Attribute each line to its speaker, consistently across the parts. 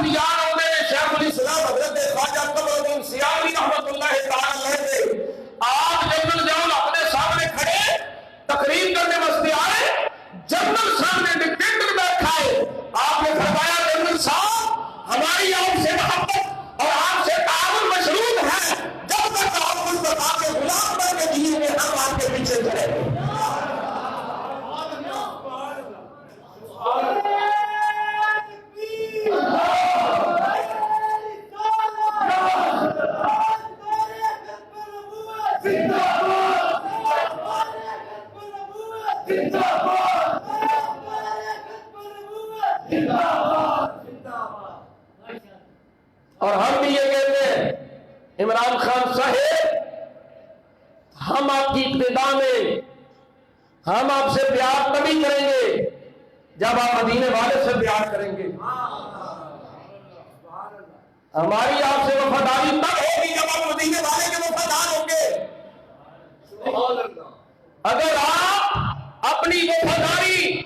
Speaker 1: لفظ یاد ہوتے ہیں شیخ الاسلام حضرت خواجہ قمرالدین سیالوی رحمۃ اللہ تعالی علیہ، آپ جنرل ضیاء اپنے سامنے کھڑے تقریر کرنے واسطے آئے، جنرل سامنے ڈکٹیٹر بیٹھا ہے، آپ نے فرمایا جنرل صاحب ہماری آپ سے محبت اور آپ سے تعاون مشروط ہے، جب تک آپ مصطفیٰ کے غلام بن کے جیئیں گے ہم آپ کے پیچھے کھڑے ہیں۔ اور ہم بھی یہ کہتے ہیں عمران خان صاحب ہم آپ کی ابتدا میں ہم آپ سے پیار تبھی کریں گے جب آپ مدینے والے سے پیار کریں گے، ہماری آپ سے وفاداری تب ہوگی جب آپ مدینے والے کے وفادار ہوں گے۔ اگر آپ اپنی وفاداری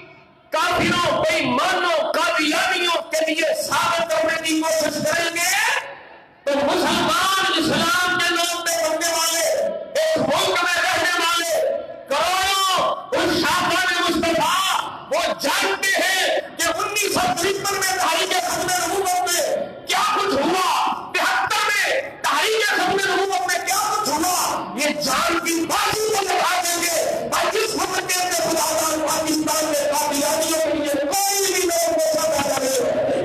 Speaker 1: کافروں بے ایمانوں قادیانیوں کے لیے ثابت کرنے کی کوشش کریں گے تو مسلمان اسلام کے نام پہ بننے والے ایک ملک میں رہنے والے کروڑوں اس شاہان مصطفیٰ وہ جانتے ہیں کہ 1953 میں تحریک ختم نبوت میں کیا کچھ ہوا، 73 میں تحریک ختم نبوت میں کیا کچھ ہوا، یہ جان کی بازی کو لگا دیں گے۔ اور جس وقت کے خداوند پاکستان میں قادیانیوں کے لیے کوئی بھی لوگ پیسہ پیدا نہیں ہوتے۔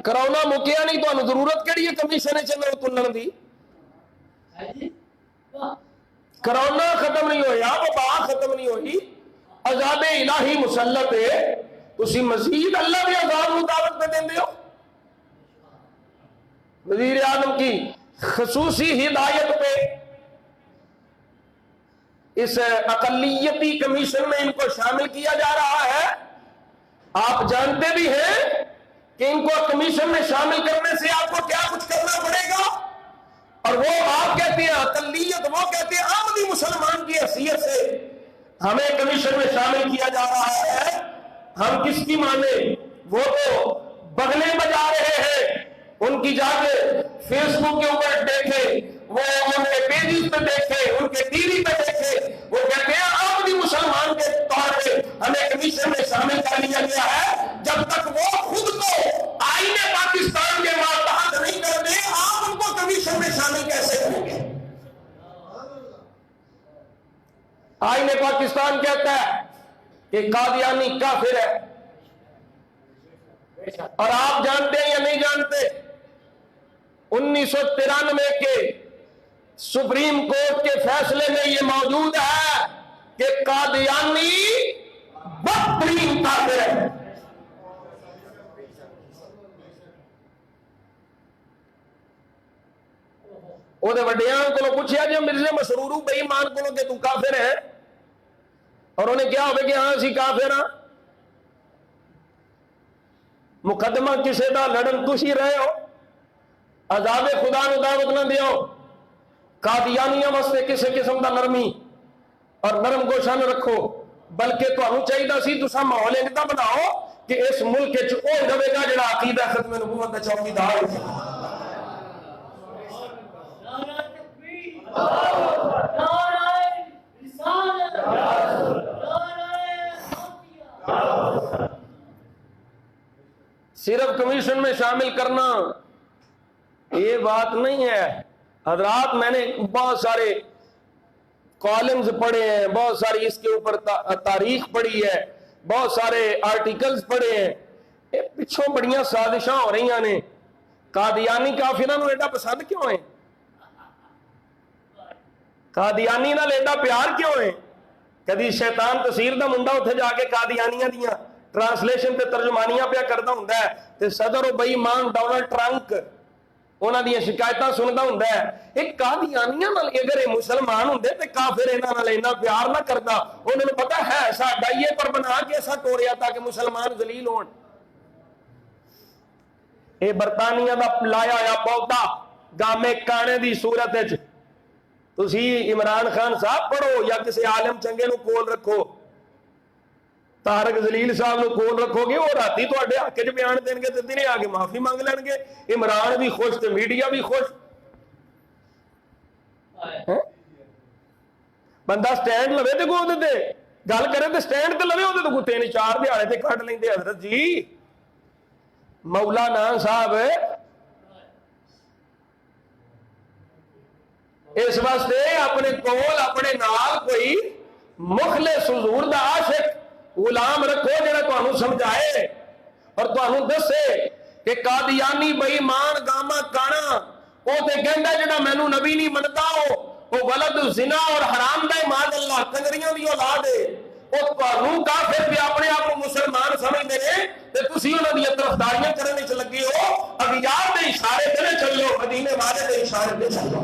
Speaker 1: کرونا مکیا نہیں تو ضرورت کیڑی ہے کمیشن چلو تلن دی؟ کرونا ختم نہیں ہویا، وبا ختم نہیں ہوئی، عذاب الہی مسلط ہے، تسی مزید اللہ کے عذاب مطابق پہ دیں ہو۔ وزیر اعظم کی خصوصی ہدایت پہ اس اقلیتی کمیشن میں ان کو شامل کیا جا رہا ہے۔ آپ جانتے بھی ہیں کہ ان کو کمیشن میں شامل کرنے سے آپ کو کیا کچھ کرنا پڑے گا، اور وہ آپ کہتے ہیں اقلیت، وہ کہتے ہیں عاملی مسلمان کی حیثیت سے ہمیں کمیشن میں شامل کیا جا رہا ہے۔ ہم کس کی مانے؟ وہ تو بغلیں بجا رہے ہیں، ان کی جا کے فیس بک کے اوپر دیکھے، وہ ان کے پیجز پہ دیکھے، ان کے ٹی وی پہ دیکھے، وہ کہتے ہیں عاملی مسلمان کے طور پہ ہمیں کمیشن میں شامل کر لیا گیا ہے۔ جب تک وہ خود کو آئین پاکستان کے ماتحت نہیں کر دیں آپ ان کو کمیشن میں شامل کیسے کریں گے؟ آئین پاکستان کہتا ہے کہ قادیانی کافر ہے، اور آپ جانتے ہیں یا نہیں جانتے 1993 کے سپریم کورٹ کے فیصلے میں یہ موجود ہے کہ قادیانی بدترین کافر ہے۔ وہ وڈیاں کو پوچھا جی مرزا مسرور بے ایمان کو کہ تو کافر ہے، اور انہیں کیا ہوگا کہ ہاں اسی کافر ہاں۔ مقدمہ کسے دا لڑن تسی رہے ہو، عذاب خدا نو دعوت نہ دیو، قادیانیاں واسطے کسے قسم دا نرمی اور نرم گوشہ نہ رکھو، بلکہ تو انہوں چاہیے دا سی تسا ماحول انتا بناؤ کہ اس ملک کے چکو رہے گا جڑا عقیدہ ختم نبوت دا چوکی دار ہے۔ صرف کمیشن میں شامل کرنا یہ بات نہیں ہے حضرات۔ میں نے بہت سارے کالمز پڑھے ہیں، بہت ساری اس کے اوپر تاریخ پڑھی ہے، بہت سارے آرٹیکلز پڑھے ہیں، یہ پچھوں بڑیاں سازشاں ہو رہی ہیں۔ قادیانی کافروں نو ایڈا پسند کیوں ہے؟ قادیانی نال ایڈا پیار کیوں ہے؟ کدی شیطان تصیر دا منڈا اتھے جا کے قادیانیاں دیاں ٹرانسلیشن تے ترجمانیاں پیا کردا ہوندا ہے تے صدر و بے ایمان ڈونلڈ ٹرمپ انہاں دی شکایتاں سندا ہوندا ہے۔ ایک قادیانیاں نال اگر یہ مسلمان ہوندے تے کافر انہاں نال اینا پیار نہ کردا، انہاں نوں پتہ ہے ساڈا یہ پر بنا کے ایسا ٹوریا تاکہ مسلمان ذلیل ہون۔ اے برطانیہ دا لایا یا پودا گامے کانے دی صورت وچ تسی عمران خان صاحب پڑھو یا کسی عالم چنگے نو کول رکھو، طارق جلیل صاحب نو کول رکھو گے, وہ راتی تواڈے حق وچ بیان دین گے تے دنے آ کے معافی مانگ لین گے. عمران بھی خوش تے میڈیا بھی خوش. بندہ سٹینڈ لوے تے کوئی تے گل کرے تے سٹینڈ تے لوے, وہ تو 3-4 دیہاڑے تے کھڑ لیندے. حضرت جی مولانا صاحب اس واسطے اپنے کول اپنے نال کوئی مخلص حضور دا عاشق غلام رکھو جڑا تانوں سمجھائے اور تانوں دسے کہ قادیانی بے ایمان گاما کانا او تے کہندا جڑا مینوں نبی نہیں مندا او ولد زنا اور حرام دا ماذ اللہ کنجریاں دی اولاد ہے. او تانوں کافر بھی اپنے آپ کو مسلمان سمجھدے نے تے تسی انہاں دی طرفداریاں کرنے وچ لگے ہو. اغیار دے اشارے تے نہ چلو, مدینے والے دے اشارے تے چلو.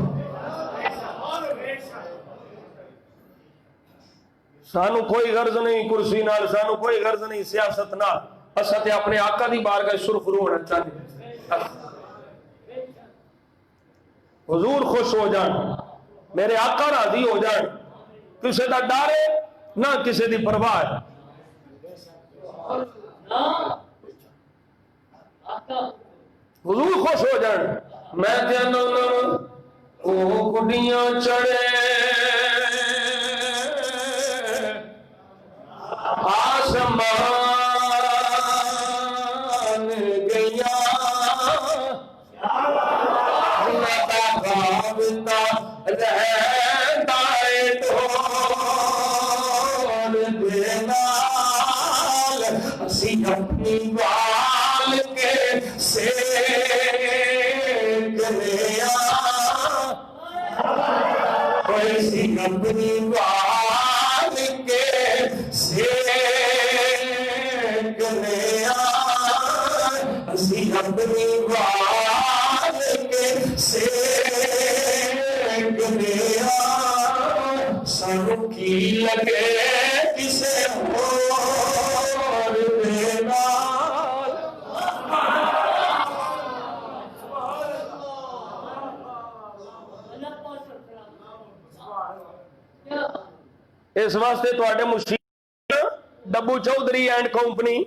Speaker 1: سانو کوئی غرض نہیں کرسی نال, سانو کوئی غرض نہیں سیاست نال. اساں تے اپنے آقا دی بارگاہ سرخ رو ہونا چاہتے. حضور خوش ہو جان, میرے آقا راضی ہو جان, کسے دا ڈر ہے نہ کسے دی پرواہ ہے. حضور خوش ہو جان. میں تے او گڈیاں چڑھے آسمان گیا رہتا ڈھول دینا اسی اپنی بال کے سیک لیا, اسی اپنی بال کے سیک لیا, اسی اپنی بال کے سیک لیا. سانو کی لگے کسے اور دینا. اس واسطے تواڈے مشیر ڈبو چودھری اینڈ کمپنی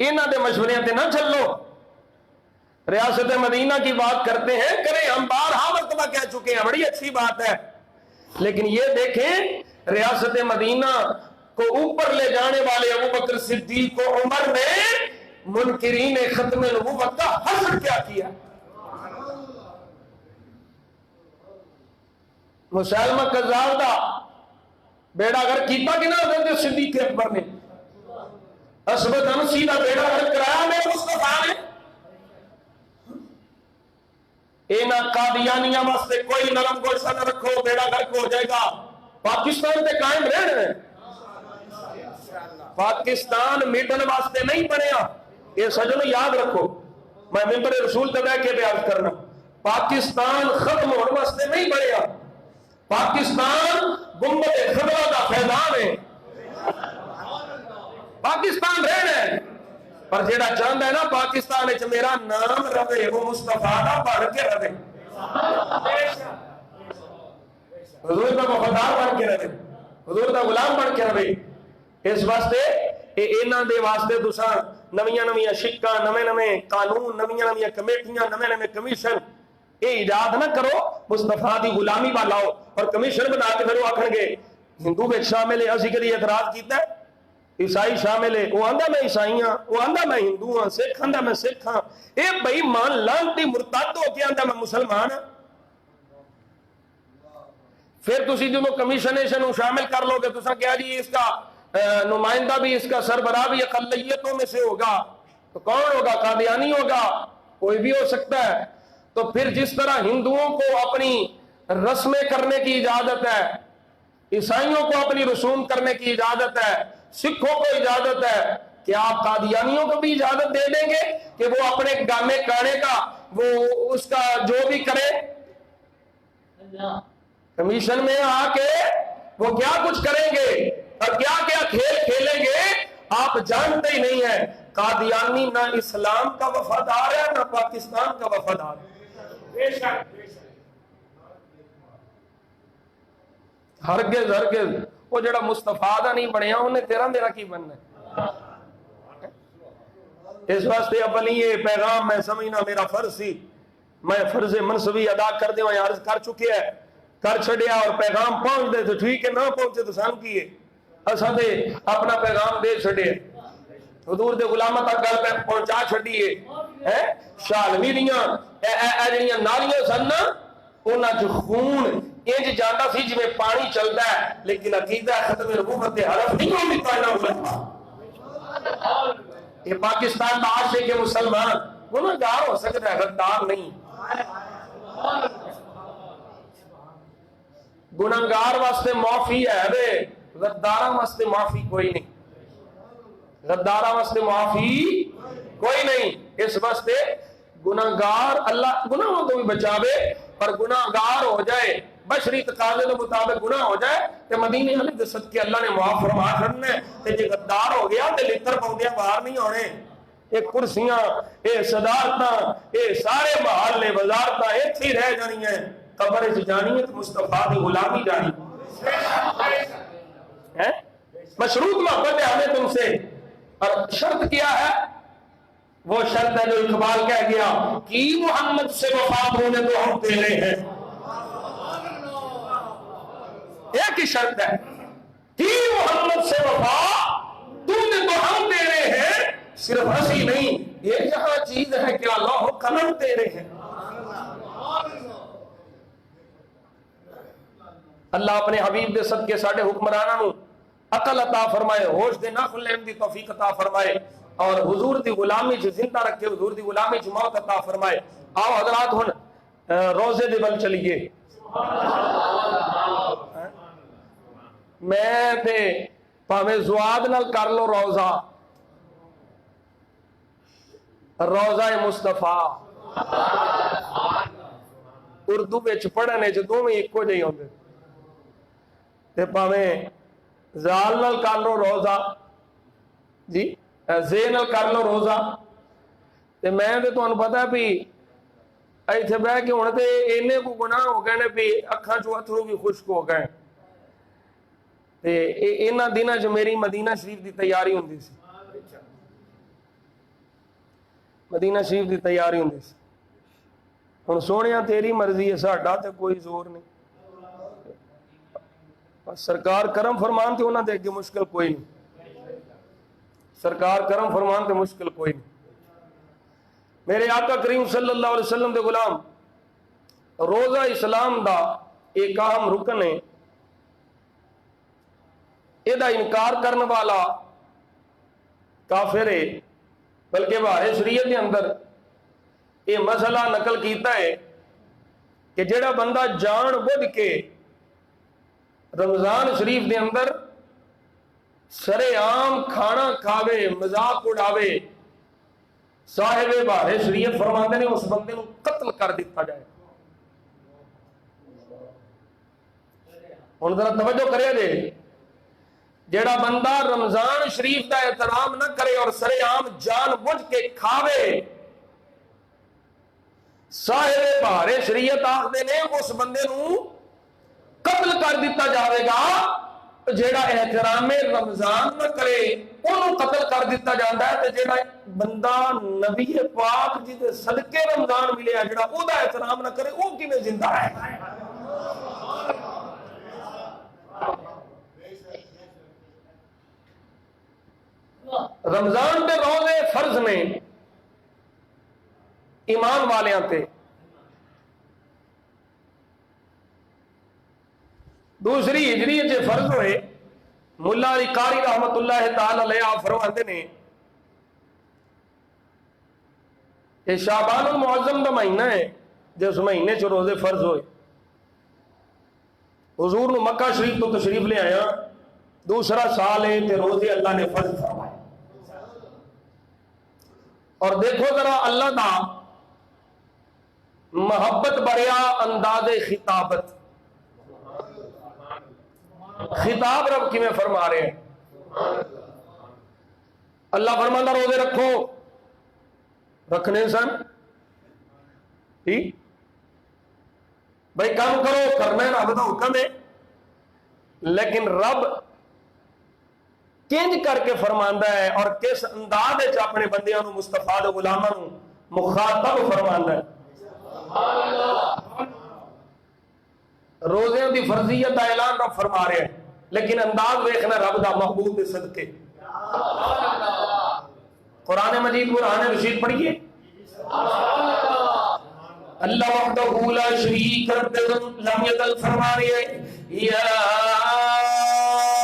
Speaker 1: انہاں دے مشورے تے نہ چلو. ریاست مدینہ کی بات کرتے ہیں, کریں, ہم بارہا مرتبہ کہہ چکے ہیں, بڑی اچھی بات ہے, لیکن یہ دیکھیں ریاست مدینہ کو اوپر لے جانے والے ابو بکر صدیق و عمر نے منکرین ختم نبوت کا حشر کیا کیا. مسلمہ کذاب دا بیڑا گر کیتا کہ نہ حضرت صدیق اکبر نے, اسود انسی دا بیڑا گر کرایا میں مصطفیٰ نے. اینا قادیانیاں واسطے کوئی نرم گوشہ نہ رکھو, بیڑا گر کو ہو جائے گا. پاکستان تے قائم رہنے ہیں. پاکستان میٹن واسطے نہیں بنیا, یہ سجنوں یاد رکھو. میں ممبر رسول تے بیٹھ کے بیان کرنا, پاکستان ختم ہونے واسطے نہیں بنیا. پاکستان گنبد خضرا دا فیضان ہے. پاکستان رہنا ہے, پر جیڑا چاہتا ہے نا پاکستان وچ میرا نام رہے, وہ مصطفیٰ دا بن کے رہے, حضور دا وفادار بن کے رہے, حضور دا غلام بن کے رہے. اس واسطے انہاں دے واسطے تساں نویاں نویاں شکاں, نویں نویں قانون, نویاں نویاں کمیٹیاں, نویں نویں کمیشن یہ ایجاد نہ کرو. مصطفیٰ دی غلامی والاؤ اور کمیشن بنا کے پھر وہ آکھن گے ہندو میں شامل ہے. اسی کدی اعتراض کیتا ہے؟ عیسائی شامل ہے, وہ آندا میں عیسائی ہاں, وہ آندا میں ہندو ہاں, سکھ آندا میں سکھ ہاں. اے بھائی مان لانتی مرتد ہو کے آندا میں مسلمان ہاں. پھر تسی جو کمیشنیشن شامل کر لو گے تو کیا جی اس کا نمائندہ بھی, اس کا سربراہ بھی اقلیتوں میں سے ہوگا, تو کون ہوگا؟ قادیانی ہوگا, کوئی بھی ہو سکتا ہے. تو پھر جس طرح ہندوؤں کو اپنی رسمیں کرنے کی اجازت ہے, عیسائیوں کو اپنی رسوم کرنے کی اجازت ہے, سکھوں کو اجازت ہے, کیا آپ قادیانیوں کو بھی اجازت دے دیں گے کہ وہ اپنے گانے کانے کا وہ اس کا جو بھی کرے؟ کمیشن میں آ کے وہ کیا کچھ کریں گے اور کیا کیا کھیل کھیلیں گے آپ جانتے ہی نہیں ہیں. قادیانی نہ اسلام کا وفادار ہے نہ پاکستان کا وفادار ہے. ہرگز ہرگز وہ جڑا مصطفیٰ دا نہیں بنیا انہیں تیرا میرا کی بننا ہے؟ اس واسطے اپنی یہ پیغام میں سمجھنا میرا فرض سی، میں فرض منصبی ادا کر دے عرض کر چکے ہے، کر چھڑیا اور پیغام پہنچ دے تو ٹھیک ہے، نہ پہنچے تو سان کیے اساں تے اپنا پیغام دے چھڑے حضور دے غلامہ تک گل پہ پہنچا چھڑیے۔ شالوی دیاں جڑیاں نالیاں سن نا انہاں چ خون انج جاندا سی جویں پانی چلدا ہے، لیکن عقیدہ ختم نبوت دے حرف نہیں ہون دتا انہاں علماء۔ یہ پاکستان کا عاشق کے مسلمان گناہگار ہو سکتا ہے، غدار نہیں۔ گناہگار واسطے معافی ہے رے، غداراں واسطے معافی کوئی نہیں، غداراں واسطے معافی کوئی نہیں۔ اس واسطے گناہگار اللہ گناہوں کو بھی بچاوے، پر گناہگار ہو جائے بشری تقاضے کے مطابق گناہ ہو جائے تے مدینے والے دے صدقے اللہ نے معاف فرما چھڑنا ہے، تے جے غدار ہو گیا تے لتر پاؤندیاں باہر نہیں ہونے۔ یہ کرسیاں، یہ صدارتاں، یہ سارے محلے وزارتاں ایتھے ہی رہ جانی ہیں، قبر وچ جانی ہے تے مصطفیٰ دی غلامی جانی ہے۔ مشروط محبت ہے ہمیں تم سے، اور شرط کیا ہے؟ وہ شرط ہے جو اقبال کہہ گیا کہ محمد سے وفا ہونے تو ہم تیرے ہیں۔ ایک ہی شرط ہے کہ محمد سے وفا تم نے تو ہم تیرے ہیں، صرف ہنسی نہیں، یہ جہاں چیز ہے کہ اللہ قلم تیرے ہیں۔ اللہ اپنے حبیب دے صدقے ساڈے حکمرانوں عقل عطا فرمائے، ہوش دے ناخن لینے دی توفیق عطا فرمائے، اور حضور دی غلامی چ زندہ رکھے، حضور دی غلامی چ موت عطا فرمائے۔ آؤ حضرات ہن روزے دے بل چلیے۔ میں تے پاویں زواد نال کر لو روزہ، روزہ مصطفیٰ اردو وچ پڑھنے چ دوویں اکو جہی ہوندے، تے پاویں زال نال کر لو روزہ، جی زے نال کر لو روزہ۔ تے میں تے تانوں پتہ بھی ایتھے بہ کے ہن تے اینے کو گناہ ہو گئے نے بھی اکھاں چوں اتھرو بھی خشک ہو گئے۔ تے انہاں دناں چ میری مدینہ شریف دی تیاری ہوندی سی، مدینہ شریف دی تیاری ہوندی سی۔ ہن سونیاں تیری مرضی ہے، ساڈا تے کوئی زور نہیں، بس سرکار کرم فرمان تے انہاں دے اگے مشکل کوئی نہیں، سرکار کرم فرمان تے مشکل کوئی نہیں۔ میرے آقا کریم صلی اللہ علیہ وسلم دے غلام، روزہ اسلام دا ایک اہم رکن ہے، یہ دا انکار کرنے والا کافر ہے، بلکہ بہار شریعت کے اندر یہ مسئلہ نقل کیتا ہے کہ جڑا بندہ جان بوجھ کے رمضان شریف دے اندر سرے عام کھانا کھاوے، مذاق اڑاوے، صاحب بہار شریعت فرماندے نے اس بندے کو قتل کر دیتا جائے۔ ہن ذرا توجہ کرے جے، جیڑا بندہ رمضان شریف دا احترام نہ کرے اور سرے عام جان بوجھ کے کھاوے، صاحب بہار شریعت آخدے نے اس بندے نو قتل کر دیتا جاوے گا۔ جیڑا احترام رمضان نہ کرے انہوں قتل کر دیتا جاتا ہے، تے جیڑا بندہ نبی پاک جی دے صدقے رمضان ملے ہے، جیڑا او دا احترام نہ کرے وہ کیویں زندہ ہے؟ رمضان دے روزے فرض نے ایمان والیاں تے، دوسری ہجری جے فرض ہوئے، ملا علی قاری رحمت اللہ تعالی علیہ آپ فرماتے نے کہ شعبان المعظم دا مہینہ ہے، جس مہینے چ روزے فرض ہوئے، حضور نو مکہ شریف تو تشریف لے آیا، دوسرا سال ہے تے روزے اللہ نے فرض فرمائے۔ اور دیکھو ذرا اللہ دا محبت بریا انداز خطابت، خطاب رب کی میں فرما رہے ہیں۔ اللہ فرماندہ روزے رکھو، رکھنے سن ٹھیک بھائی کام کرو، کرنا ہے رب دا حکم ہے، لیکن رب کنج کر کے فرماندا ہے اور کس انداز وچ اپنے بندیاں نو مصطفیٰ دے غلاماں نو مخاطب فرماندا ہے. روزے دی فرضیت کا اعلان رب فرما رہے ہیں لیکن انداز دیکھنا رب دا محبوب دے صدقے. قرآن مجید قرآن رشید پڑھیے. اللہ وحدہ لا شریک لم یزل فرما رہے ہیں یا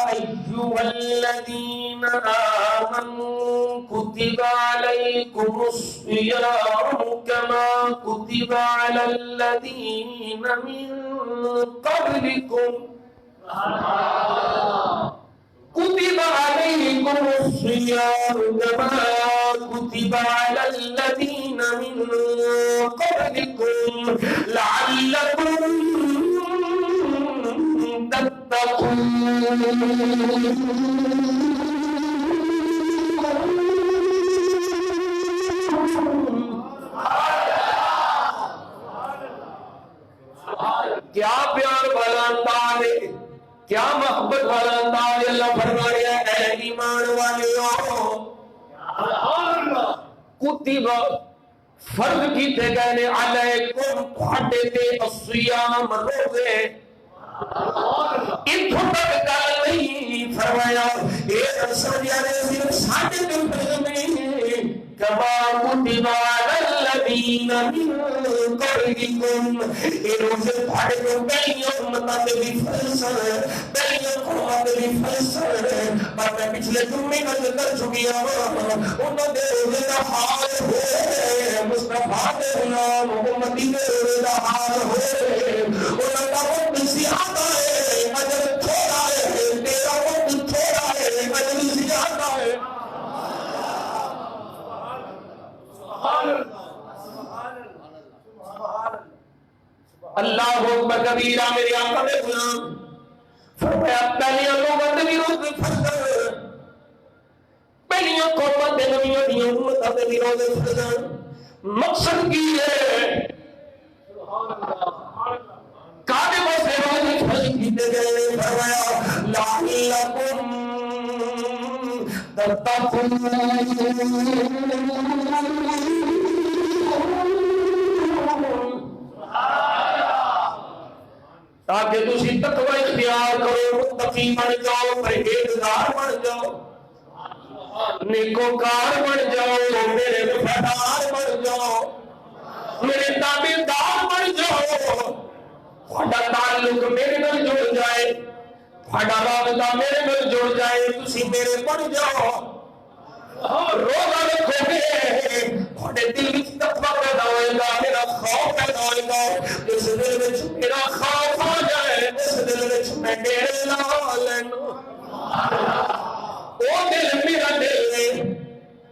Speaker 1: ایھا الذین آمنوا کتب علیکم الصیام کما کتب علی الذین من قبلکم كتب عليكم الصيام كما كتب على الذين من قبلكم لعلكم تتقون. کیا پیار والا انداز ہے, کیا محبت والا انداز. اللہ فرما رہا ہے اے ایمان والیو کتب فرض کیتے گئے نے علیکم تھوڑے تے الصیام روزے. اتھوں تک گل نہیں فرمایا اے سمجھا نے صرف ساڈے دل میں کما کتب علی الذین من قبلکم اے روزے تھوڑے تو پہلیاں امتاں دے بھی فرض پہلیاں قوماں دے بھی فرض پر میں پچھلے جمعے گل کر چکی ہوں انہاں دے روزے دا حال ہوئے مصطفیٰ دے غلام امتی دے روزے دا حال ہوئے انہاں دا وقت زیادہ ہے اجر تھوڑا ہے تیرا وقت تھوڑا ہے اجر زیادہ ہے. اللہ اکبر کبیرہ. میرے آقا نے غلام فرمایا پہلیاں لوگوں نے بھی روزے فرض پہلیاں قوماں تے نبیوں دی امتاں تے بھی روزے فرض. مقصد کی ہے کانے واسطے روزے فرض کیتے گئے. فرمایا لعلکم تتقون تاکہ تسی تقوی اختیار کرو متقی بن جاؤ پرہیزگار بن جاؤ نیکوکار بن جاؤ میرے وفادار بن جاؤ میرے تابعدار بن جاؤ. تھوڑا تعلق میرے نال جڑ جائے تھوڑا رابطہ میرے نال جڑ جائے تسی میرے بن جاؤ. روزہ رکھو گے تھوڑے دل وچ تقوی پیدا ہوئے گا میرا خوف پیدا ہوئے گا. اس دل وچ میرا خوف آ جائے اس دل وچ میں تیرے نال لینو او دل میرا دل ہے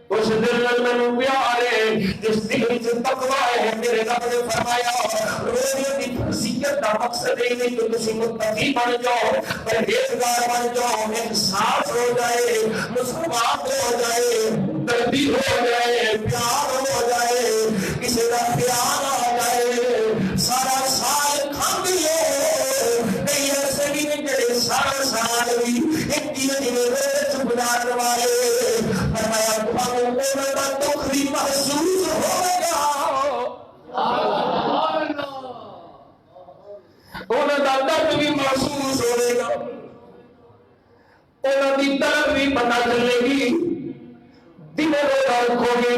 Speaker 1: اس دل نال مینوں پیار ہے جس دل وچ تقوی ہے. میرے رب نے فرمایا روزے دی فرضیت دا مقصد یہ نہیں کہ تسی متقی بن جاؤ پرہیزگار بن جاؤ انصاف ہو جائے مساوات ہو جائے دردی ہو جائے پیار ہو جائے کسی کا پیار آ جائے. سارا سال کھاندے ہو کئی ایسے بھی نہیں جڑے سارا سال بھی ایک دن روزے گزارنے والے. فرمایا تمہیں انہوں کا دکھ بھی محسوس ہوگا انہوں کا درد بھی محسوس ہوگا انہوں کی طرف بھی پتہ چلے گی. دنے روزہ رکھو گے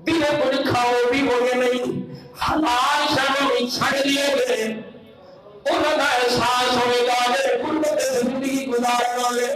Speaker 1: دنے کچھ کھاؤ بھی ہوگے نہیں حلال شاموں میں چھڑ لیے گئے انہوں کا احساس ہوئے گا جب غربت زندگی گزارنے والے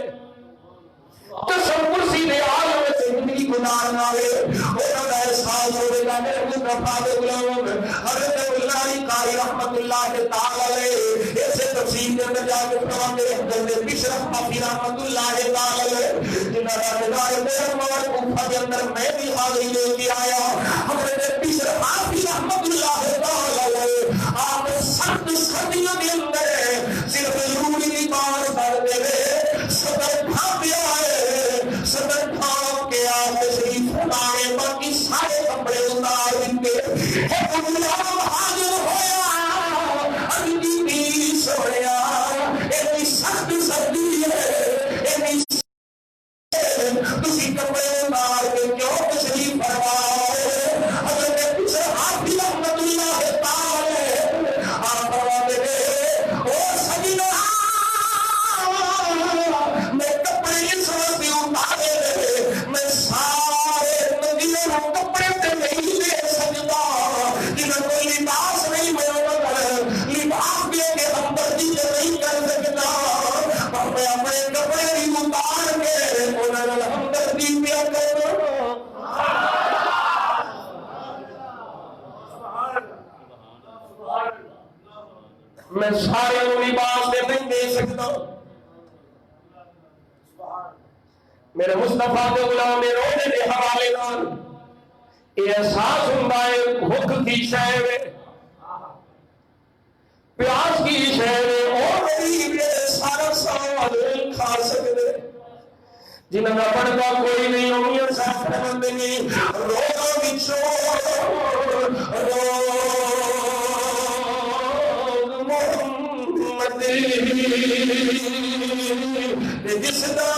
Speaker 1: تصور سیدھے عالم سے زندگی گزارنے والے انہوں کا احساس ہوئے گا میرے مصطفیٰ دے غلام حضرت اللہ قاری رحمت اللہ تعالی علیہ ایسے تفسیر کے اندر جا کے فرماتے ہیں حضرت بشر حفیظ رحمت اللہ تعالی علیہ جنہاں کا نظار میرے مولا کوفہ کے اندر میں بھی حاضری لے کے آیا. حضرت بشر حفیظ رحمت اللہ تعالی علیہ آپ سخت سردیوں کے اندر صرف ضروری کی بات کرتے ہوئے صدر کھا پیا ہے صدر کھا کے آپ تشریف فرمائے باقی سارے کپڑے اتار دیتے ایک غلام حاضر ہویا اندی بھی سویا ایک سخت تسی کپڑے اتار کے کیوں تشریف فرماؤ؟ حضرت پیچھے حافظ رحمت اللہ تعالی آپ فرماتے ہیں او سجنا میں کپڑے اس وقت اتارے میں سارے نبیوں کو کپڑے تے نہیں دے سکتا، جنہیں کوئی لباس نہیں میں لباس دے کے ہمدردی سے نہیں کر سکتا، اور میں اپنے کپڑے بھی اتار کے انہوں نے ہمدردی پیا کروں۔ میں سارے لباس دے نہیں دے سکتا، میرے مصطفیٰ کے غلام رونے دے حوالے نال یہ احساس ہوندا ہے بھوک کی شے وے، پیاس کی شے وے، اور غریب یہ سارا سوال کھا سکدے، جنہاں دا بڑھتا کوئی نہیں، امیر صاحب فرماندے نے روزاں وچوں محمد جس دا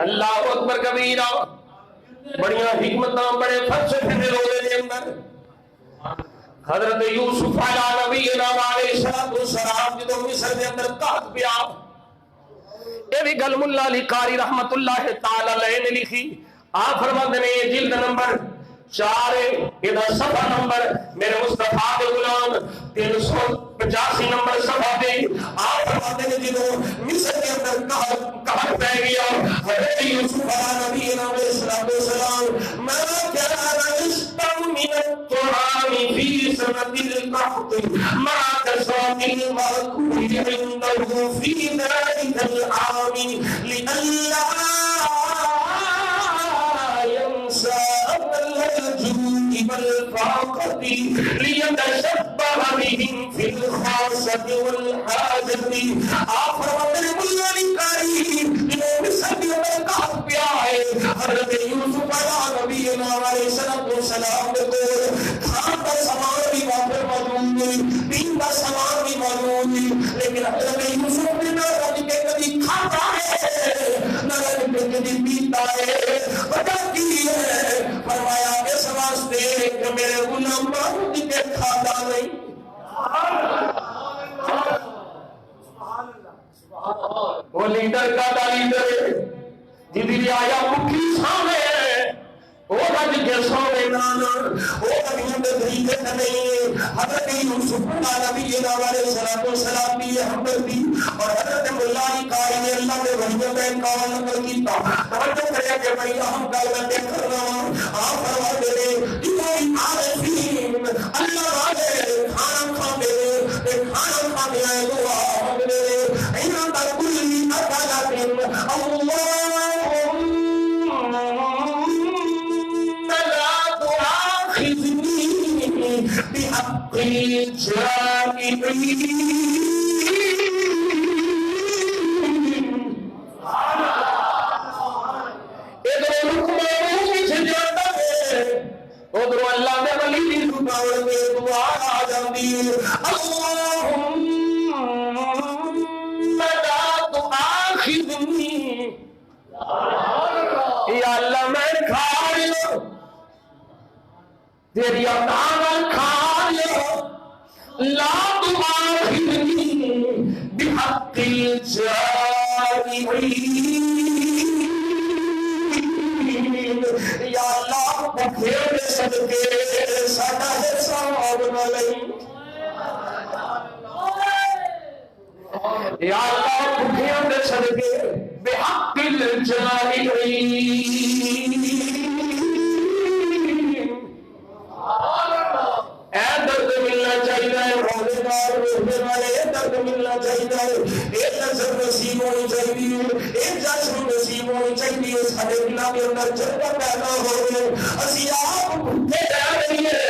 Speaker 1: اللہ اکبر کبیرہ، بڑیاں حکمتاں بڑے فلسفے میں روزے دے اندر حضرت یوسف علیہ نبینا علیہ السلام جدوں مصر دے اندر قحط پیا، اے بھی گل ملا علی قاری رحمت اللہ تعالی علیہ نے لکھی، آپ فرماتے ہیں یہ جلد نمبر 4 ادھر صفحہ نمبر میرے مصطفیٰ کے غلام 385 نمبر صفحہ دے، آپ فرماتے ہیں جدوں مصر کے اندر قحط پہ گیا، حضرت یوسف علیہ نبینا علیہ السلام ما كان رزقا من الطعام في سنة القحط مع كثرة المأكول عنده في ذلك العام لئلا ينسى الجوع والفاقة ليتشبه بهم في الخاصة والحاجة۔ آپ فرماتے ہیں ملا علی قاری جنہوں مصر کے اندر قحط پیا ہے، حضرت یوسف علیہ نبینا علیہ السلام کو کھان کا سامان بھی وافر موجود نہیں، پین کا سامان بھی موجود نہیں، لیکن حضرت یوسف نے نہ رج کے کبھی کھاتا ہے نہ رج کے کبھی پیتا ہے، وجہ کی ہے فرمایا اس واسطے کہ میرے غلام رج کے کھاتا نہیں۔ وہ لیڈر کا لیڈر جدی آیا مکھی سامنے وہ رج کے سونے نانا وہ کبھی طریقے سے نہیں۔ حضرت یوسف علیہ نبینا علیہ السلام کی یہ ہمدردی اور حضرت ملا علی قاری نے اللہ کے وحیوں کا انکار نقل کیتا، توجہ کرے کہ بھائی ہم کل میں کرنا آپ فرماتے ہیں کوئی عارفین اللہ والے کھانا کھاتے ہیں دعا مانگتے ہیں عند کل اکلۃ اللہم لا تؤاخذنی بحق الجائعین۔ ادھر اللہ نے ولی دی زبان میں دعا آ جاندی اللہم لا تؤاخذنی، یا اللہ میں کھا لو تیری عطا کھا لو لا تؤاخذنی بحق الجاری، یا اللہ بھیڑ صدقے ساڈا حساب نہ لئی، یا اللہ بھیڑ صدقے بحق الجاری، اے درد ملنا چاہیے روزگار روزے والے، درد ملنا چاہیے، اے نظر نصیب ہونی چاہیے، اے جشن نصیب ہونی چاہیے، سارے دلوں کے اندر جذبہ پیدا ہوئے، اسی آپ بھوکے رہ رہی ہے،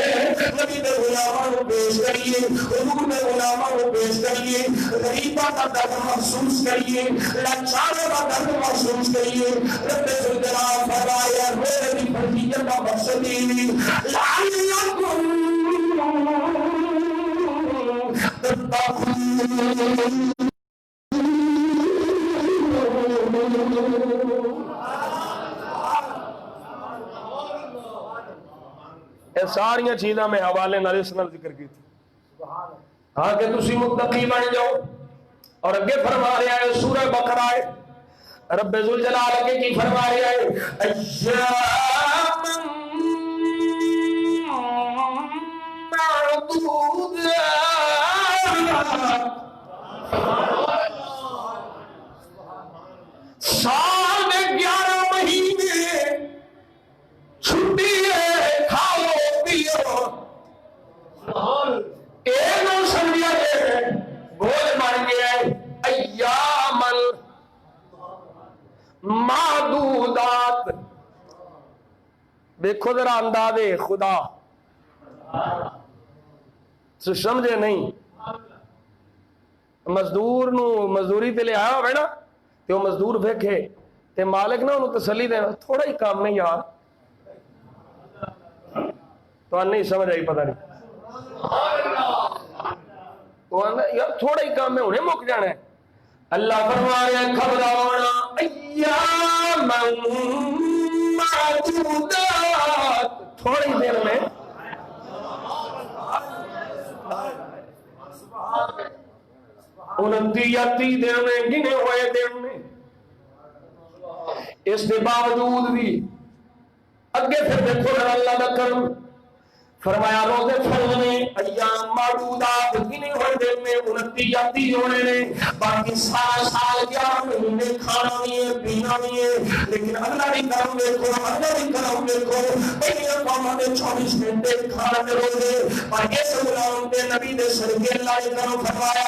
Speaker 1: نبی نے غلاماں کو پیش کریے، حضور نے غلاماں کو پیش کریے، غریباں کا درد محسوس کریے، لاچاروں کا درد محسوس کریے، رب ذوالجلال فرمایا میرے بھی فرضیت کا مقصد ہی لعلکم یہ ساری چیزاں میں حوالے نال اس نال ذکر کی تھی ہاں کہ تسی متقی بن جاؤ، اور اگے فرما رہا ہے سورہ بقرہ ہے، رب ذوالجلال اگے کی فرما رہا ہے ایام معدودات، سال میں 11 مہینے چھٹی ہے، کھاؤ پیو، ایک سمجھا ہے بوجھ بن گیا ہے، ایام معدودات، دیکھو ذرا انداز خدا سمجھے نہیں، مزدور نو مزدوری تے لے آیا ہوئے نا تے وہ مزدور ویکھے تے مالک نا انہوں تسلی دے تھوڑا ہی کام نہیں یار، تو نہیں سمجھ آئی پتہ نہیں یار تھوڑا ہی کام میں انہیں مک جانا ہے، اللہ فرمایا خبرانا ایام معدودات، تھوڑی دیر میں 29 یا 30 دن میں گنے ہوئے دن میں، اس کے باوجود بھی اگے پھر دیکھو اللہ کا کرم فرمایا روزے فرض میں ایام معدودات گنے ہوئے دن میں 29 یا 30 ہونے نے، باقی سارا سال 11 مہینے کھانا نہیں ہے پینا نہیں ہے، لیکن اللہ بھی کرم دیکھو، اللہ بھی کرم دیکھو، پہلی قوموں نے 24 گھنٹے کھانا کے روزے، پر اس غلام کے نبی نے صدقے اللہ نے کرم فرمایا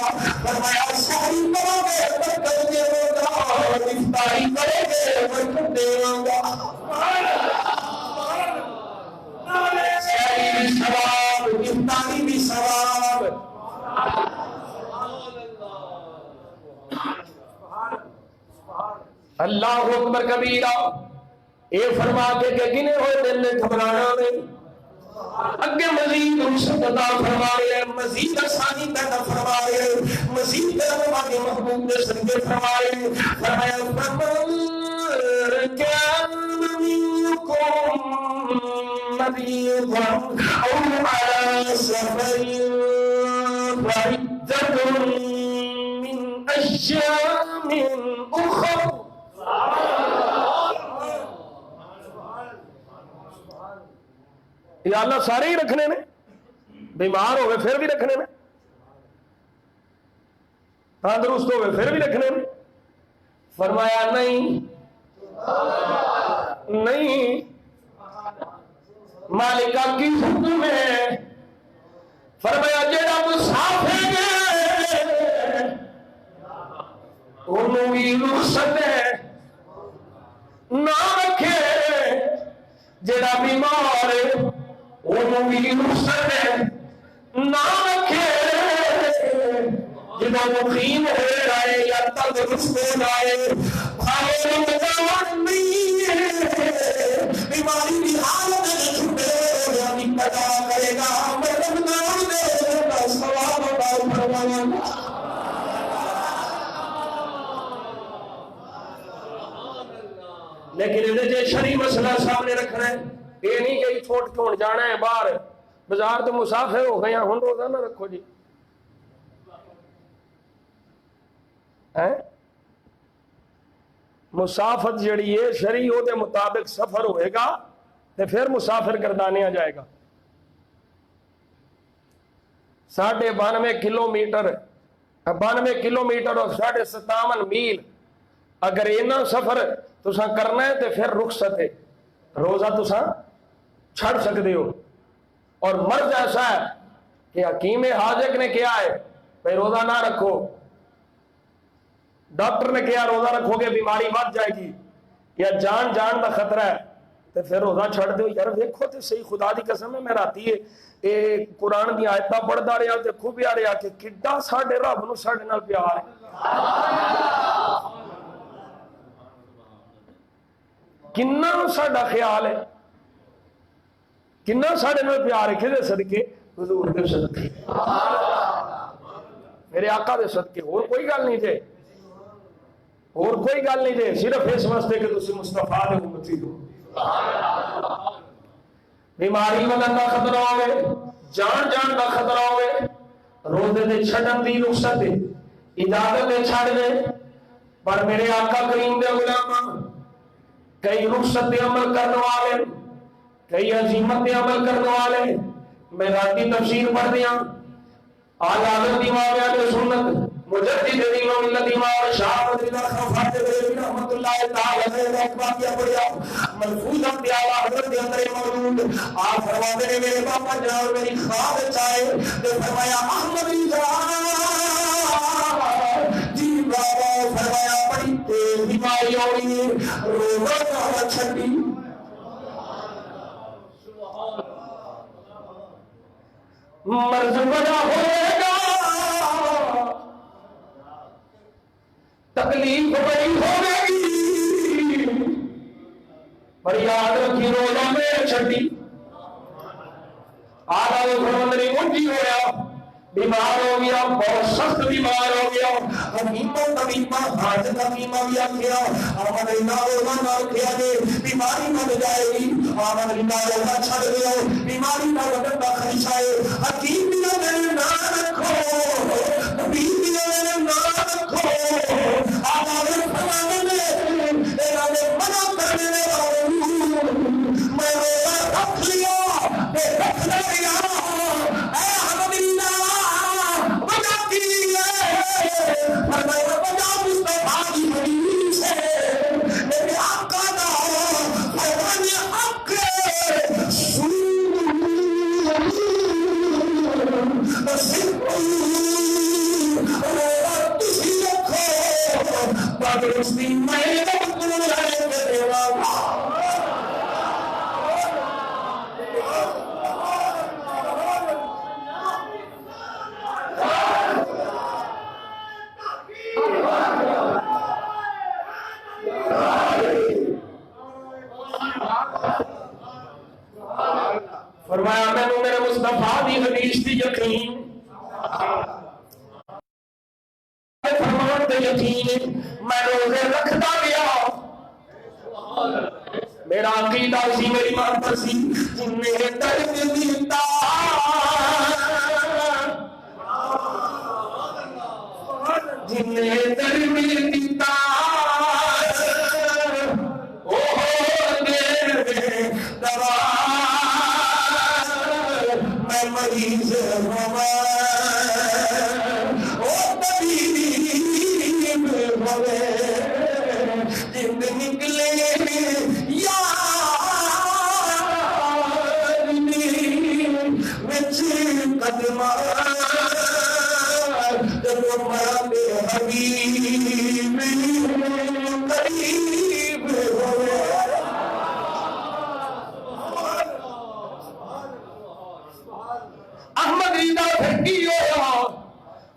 Speaker 1: سحری کرو گے برکت دے گا، افطاری کرو گے برکت دے گا، سحری بھی ثواب افطاری بھی ثواب، اللہ اکبر کبیرہ، اے فرما کے کہ گنے ہوئے دن میں گھبرانا نہیں، اگے مزید رشد عطا فرما رہے ہیں، مزید آسانی پیدا فرما رہے ہیں، مزید رحمت کے محبوب نے صدقے فرما رہے ہیں، فرمایا فمن كان منكم مريضا أو على سفر فعدة من أيام أخر، یا اللہ سارے ہی رکھنے نے، بیمار ہوئے پھر بھی رکھنے نے، تندرست ہوئے پھر بھی رکھنے نے، فرمایا نہیں نہیں، مالکہ کی حکم ہے، فرمایا جیڑا مسافر ہے انہوں بھی رخصت ہے، نہ رکھے، جیڑا بیمار ہے انہوں بھی رخصت ہے، نہ رکھے، جنہوں مقیم ہو رہے یا تندرست ہو رہے، بھائی رمضان نہیں ہے، بیماری بھی حالت میں چھوٹے یا بھی پیدا کرے گا، میں رمضان دے گا ثواب عطا فرمائے گا۔ لیکن انہیں جو شرعی مسئلہ سامنے رکھنا ہے، یہ نہیں کہ چھوٹ کے ہوں جانا ہے باہر بازار تو مسافر ہو گیا ہوں روزہ نہ رکھو جی مسافت جڑی ہے شریعہ دے مطابق سفر ہوئے گا تو پھر مسافر گردانیا جائے گا 92 کلومیٹر 92 کلومیٹر اور 57 میل اگر اینا سفر تساں کرنا ہے تو پھر رخصت ہے روزہ تساں چھڑ سکتے ہو اور مرض ایسا ہے کہ حکیم حاجق نے کیا ہے بھائی روزہ نہ رکھو ڈاکٹر نے کیا روزہ رکھو گے بیماری بڑھ جائے گی یا جان کا خطرہ ہے تو پھر روزہ چھڑ دو یار دیکھو تو صحیح خدا دی قسم ہے میں راتی ہے قرآن دی آیتاں پڑھدا رہا دیکھو بھی آ رہا کہ کڈا ساڈے رب نو ساڈے نال پیار ہے کنا ساڈا خیال ہے کنا ساڈے نال پیار ہے کدے صدقے حضور دے صدقے میرے آقا دے صدقے اور کوئی گل نہیں جے اور کوئی گل نہیں جے صرف اس واسطے کہ تسی مصطفیٰ دے امتی ہو بیماری بدن کا خطرہ ہوئے جان کا خطرہ ہوئے روزے دے چھڑن دی رخصت ہے اجازت دے چھڑ دے پر میرے آقا کریم دے غلام کئی رخصت دے عمل کرنے والے کئی عظیمت دے عمل کرنے والے میں راتی تفسیر پڑھ دیا آل حضرت امام اہل سنت مجدد امام ملت امام شاہ رضی اللہ خفات رحمت اللہ تعالی علیہ اکبر کیا پڑھیا ملفوظ اب دیالا حضرت کے اندر موجود آپ فرماتے ہیں میرے باپا جناب میری خواب چاہے تو فرمایا احمد جی بابا فرمایا بڑی تیز بیماری ہوئی روزہ کا چھٹی مرض بڑا ہوئے گا تکلیف بڑی ہوئے گی پر یاد رکھی روزہ میں چھٹی آدھا فرمندری منجی ہویا بیمار ہو گیا بہت سخت بیمار ہو گیا حکیمہ طبیبہ حاجت حکیمہ بھی آکھیا آمد اللہ روزہ نہ رکھیا دے بیماری نہ جائے گی آمد اللہ روزہ چھڑ گیا بیماری نہ وقت کا خدشہ ہے حکیم بھی نہ رکھو طبیب بھی نہ رکھو آمد فرمانے میں اینا نے منع کرنے والوں میں روزہ رکھ لیا بے رکھ لیا اے حمد اللہ فرمایا بجا مصطفیٰ کی حدیث ہے میرے آقا دا فرمانے حق اور تسی رکھو باقی اس دن میں رکھو فرمایا میں نے میرے مصطفیٰ دی حدیث دی یقین فرمان دے یقین میں روزے رکھتا گیا میرا عقیدہ سی میری بات سی میرے درد دیتا جنہیں درد دیتا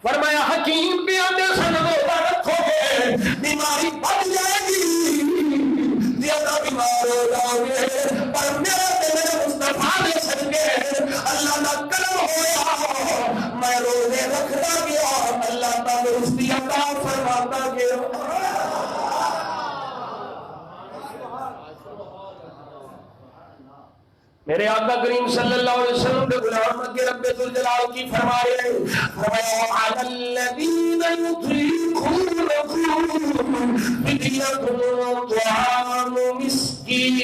Speaker 1: فرمایا حکیم بھی آنے سن روزہ رکھو گے بیماری بڑھ جائے گی زیادہ بیمار ہو جاؤ گے پر میرا میرے مصطفیٰ نے سنگے اللہ کا کرم ہویا میں روزے رکھتا گیا اللہ تندرستی عطا فرماتا گیا میرے آقا کریم صلی اللہ علیہ وسلم کے غلام کے رب ذوالجلال کی فرما رہے ہیں، فرمایا وعلی الذین یطیقونہ فدیۃ طعام مسکین۔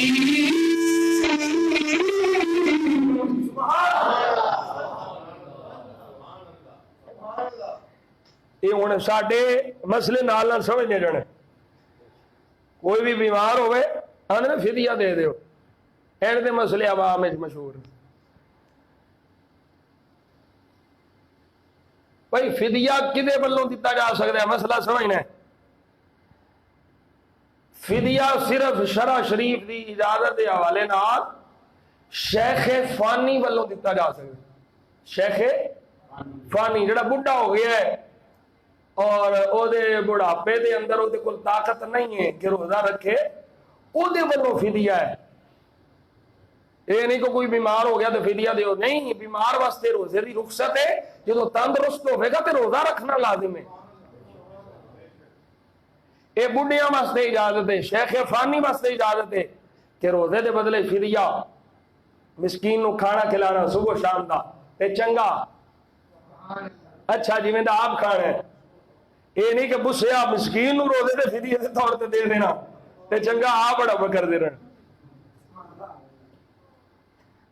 Speaker 1: یہ ہوں ساڈے مسئلے نال نال سمجھنے جانے، کوئی بھی بیمار ہوئے آنے فدیہ دے دیو، ایڈ دے مسئلے عوام میں مشہور۔ بھائی فدیہ کدے بلوں دیتا جا سکتا ہے، مسئلہ سمجھنا ہے۔ فدیہ صرف شرع شریف دی اجازت دے حوالے نال شیخ فانی بلوں دیتا جا سکتا ہے۔ شیخ فانی جڑا بڈھا ہو گیا ہے اور او دے بڑھاپے دے اندر او دے کول طاقت نہیں ہے کہ روزہ رکھے، او دے بلوں فدیہ ہے۔ یہ نہیں کہ کوئی بیمار ہو گیا تو فدیہ دیو، نہیں، بیمار واسطے روزے دی رخصت ہے، جدو تندرست ہوئے گا تو روزہ رکھنا لازم ہے۔ یہ بڈھیاں واسطے اجازت ہے، شیخ فانی واسطے اجازت ہے کہ روزے دے بدلے فدیہ مسکین نو کھانا کھلانا صبح شام دا تے چنگا اچھا جی دا آپ کھانا ہے۔ یہ نہیں کہ بسیا مسکین نو روزے دے فدیہ دے طور تے دے دینا تے چنگا آپ بڑا بکر دے رہنا۔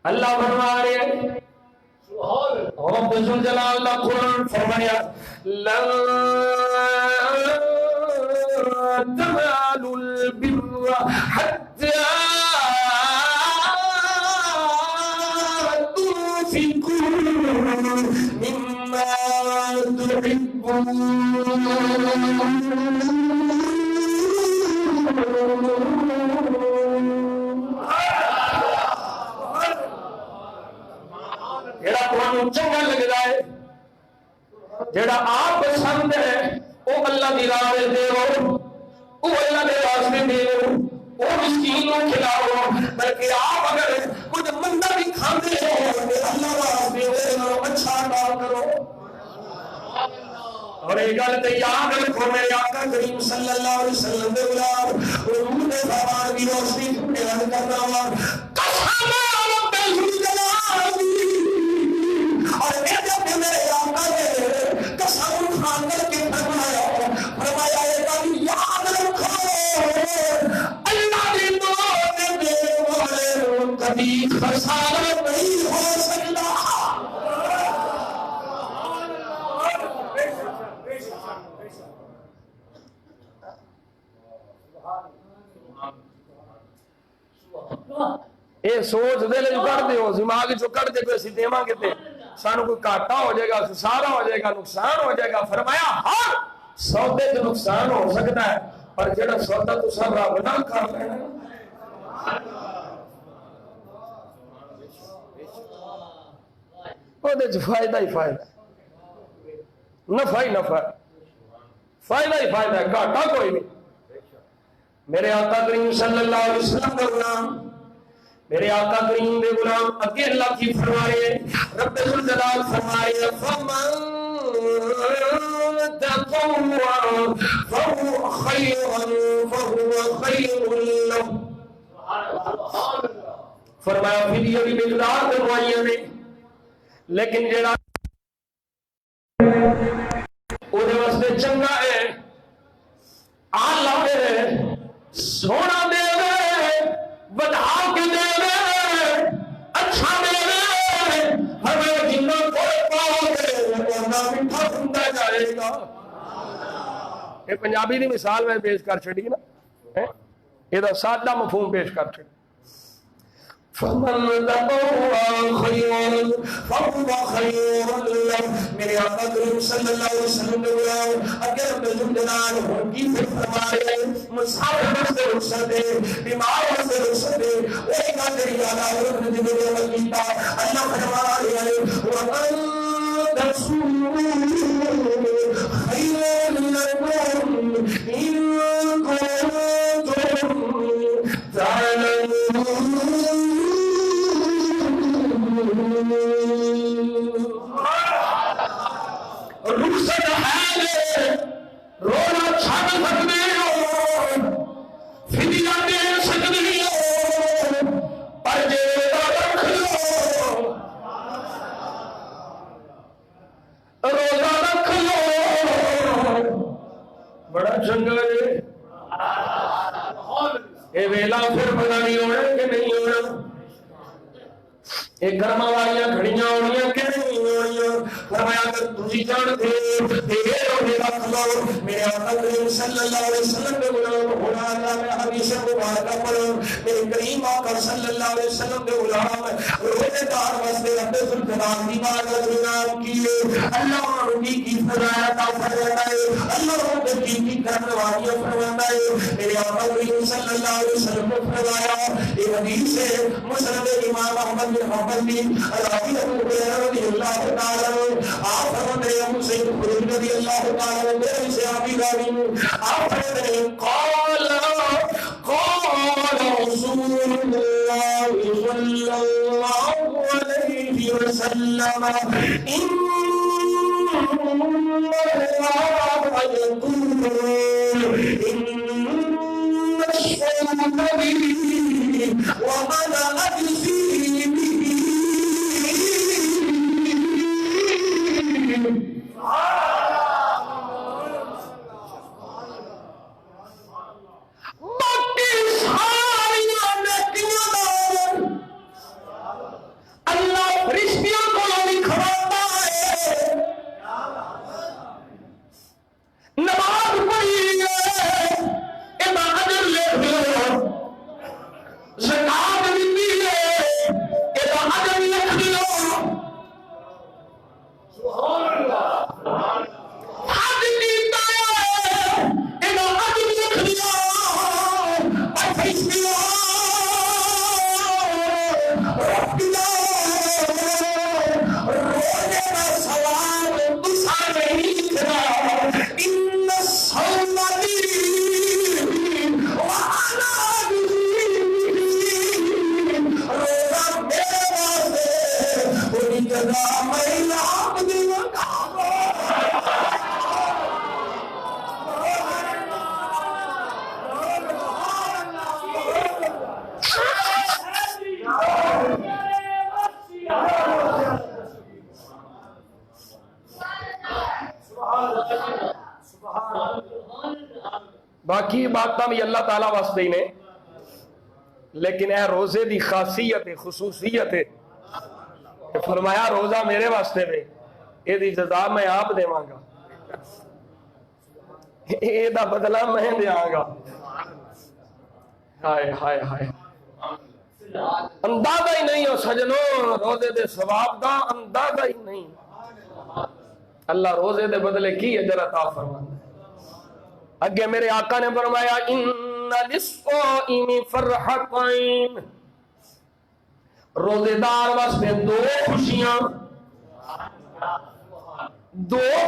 Speaker 1: اللہ فرما رہے ہیں رب ذوالجلال کا قرآن فرمایا لن تنالوا البر حتى تنفقوا مما تحبون۔ چنگا لگتا ہے جڑا آپ پسند ہے وہ اللہ دی راہ میں دیو، وہ اللہ دے واسطے دیو، وہ مسکین کو کھلاؤ، بلکہ آپ اگر کچھ مندہ بھی کھاتے ہو اللہ واسطے دیو، اچھا کام کرو۔ اور ایک گل تے یاد رکھو میرے آقا کریم صلی اللہ علیہ وسلم دے غلام حضور دے فرمان کی روشنی بیان کرنا ہوا قسم رب ذوالجلال اور جب میرے آقا نے قسم کھا کر کے فرمایا یہ بات یاد رکھو اللہ کی موت دے والے کبھی خسارہ نہیں ہو سکتا۔ یہ سوچ دل جو کر دے ہو دماغ جو کر دے کوئی اسی دیواں گے تے سانو کوئی گھاٹا ہو جائے گا، خسارہ ہو جائے گا، نقصان ہو جائے گا۔ فرمایا ہر سودے جو نقصان ہو سکتا ہے پر جڑا سودا تو سب رب نہ کر لینا وہ دے فائدہ ہی فائدہ، نفع ہی نفع، فائدہ ہی فائدہ ہے، گھاٹا کوئی نہیں۔ میرے آقا کریم صلی اللہ علیہ وسلم کا غلام، میرے آقا کریم دے غلام اگے اللہ کی فرما رہے ہیں، رب ذوالجلال فرما رہے ہیں فَمَن تَطَوَّعَ فَهُوَ خَيْرٌ لَهُ۔ فرمایا فدیہ کی مقدار تے معین ہے، لیکن جڑا او دے واسطے چنگا ہے، اعلیٰ ہے، سونا دے دے، بڑھا کے دے دے، اچھا دے دے، ہمیں جنہ کوئی پاؤ دے ورنہ میٹھا بنتا جائے گا۔ یہ پنجابی دی مثال میں پیش کر چھڑی نا، یہ دا سادہ مفہوم پیش کر چھڑی۔ فَمَن تَطَوَّعَ خَيْرًا فَهُوَ خَيْرٌ لَهُ۔ میرے آقا کریم صلی اللہ علیہ وسلم نے بولا اگر رب ذوالجلال ہوگی پھر فرما رہے ہیں مسافر واسطے رخصت ہے، بیمار واسطے رخصت ہے، وہی کا تیری علاوہ نے جو عمل کیتا اللہ فرما رہے ہیں وَأَن تَصُومُوا خَيْرٌ لَكُمْ إِن كُنتُمْ تَعْلَمُونَ۔ رخصت ہے، رونا چھڑ سکتے ہو، فدیہ دے سکتے ہو، پر جے رکھ چنگا ہے اے ویلا پھر پتا نہیں ہونا کہ نہیں ہونا ایک کرما والیاں کھڑیاں ہونیاں کہ نہیں ہونیاں فرمایا کہ تجھی جانتے تیرے روزے رکھ لو میرے آقا کریم صلی اللہ علیہ وسلم کے غلام ہونا اللہ میں حدیث مبارکہ پڑھو میرے کریم آقا صلی اللہ علیہ وسلم کے غلام روزے دار واسطے رب ذوالجلال کی بارگاہ میں نام کیے اللہ انہیں کی فضائل عطا فرماتا ہے اللہ انہیں کی کرنے والیاں فرماتا ہے میرے آقا کریم صلی اللہ علیہ وسلم نے فرمایا یہ حدیث ہے مسند امام احمد بن حنبل راوی ابو ہریرہ رضی اللہ تعالی عنہ آپ فرماتے ہیں ابو سعید خدری رضی اللہ تعالی عنہ میرے صحابی راوی نے آپ فرماتے ہیں قال رسول اللہ صلی اللہ علیہ وسلم ان اللہ یقول ان الشیء بی ومن اجزی باقی باتاں بھی اللہ تعالیٰ واسطے ہی نے لیکن اے روزے دی خاصیت ہے خصوصیت ہے کہ فرمایا روزہ میرے واسطے میں اے دی جزا میں آپ دیواں گا اے دا بدلہ میں دیاں گا ہائے ہائے ہائے اندازہ ہی نہیں ہو سجنوں روزے دے ثواب دا اندازہ ہی نہیں اللہ روزے دے بدلے کی اجر عطا فرماتا ہے اگے میرے آقا نے فرمایا ان للصائم فرحتین روزے دار واسطے دو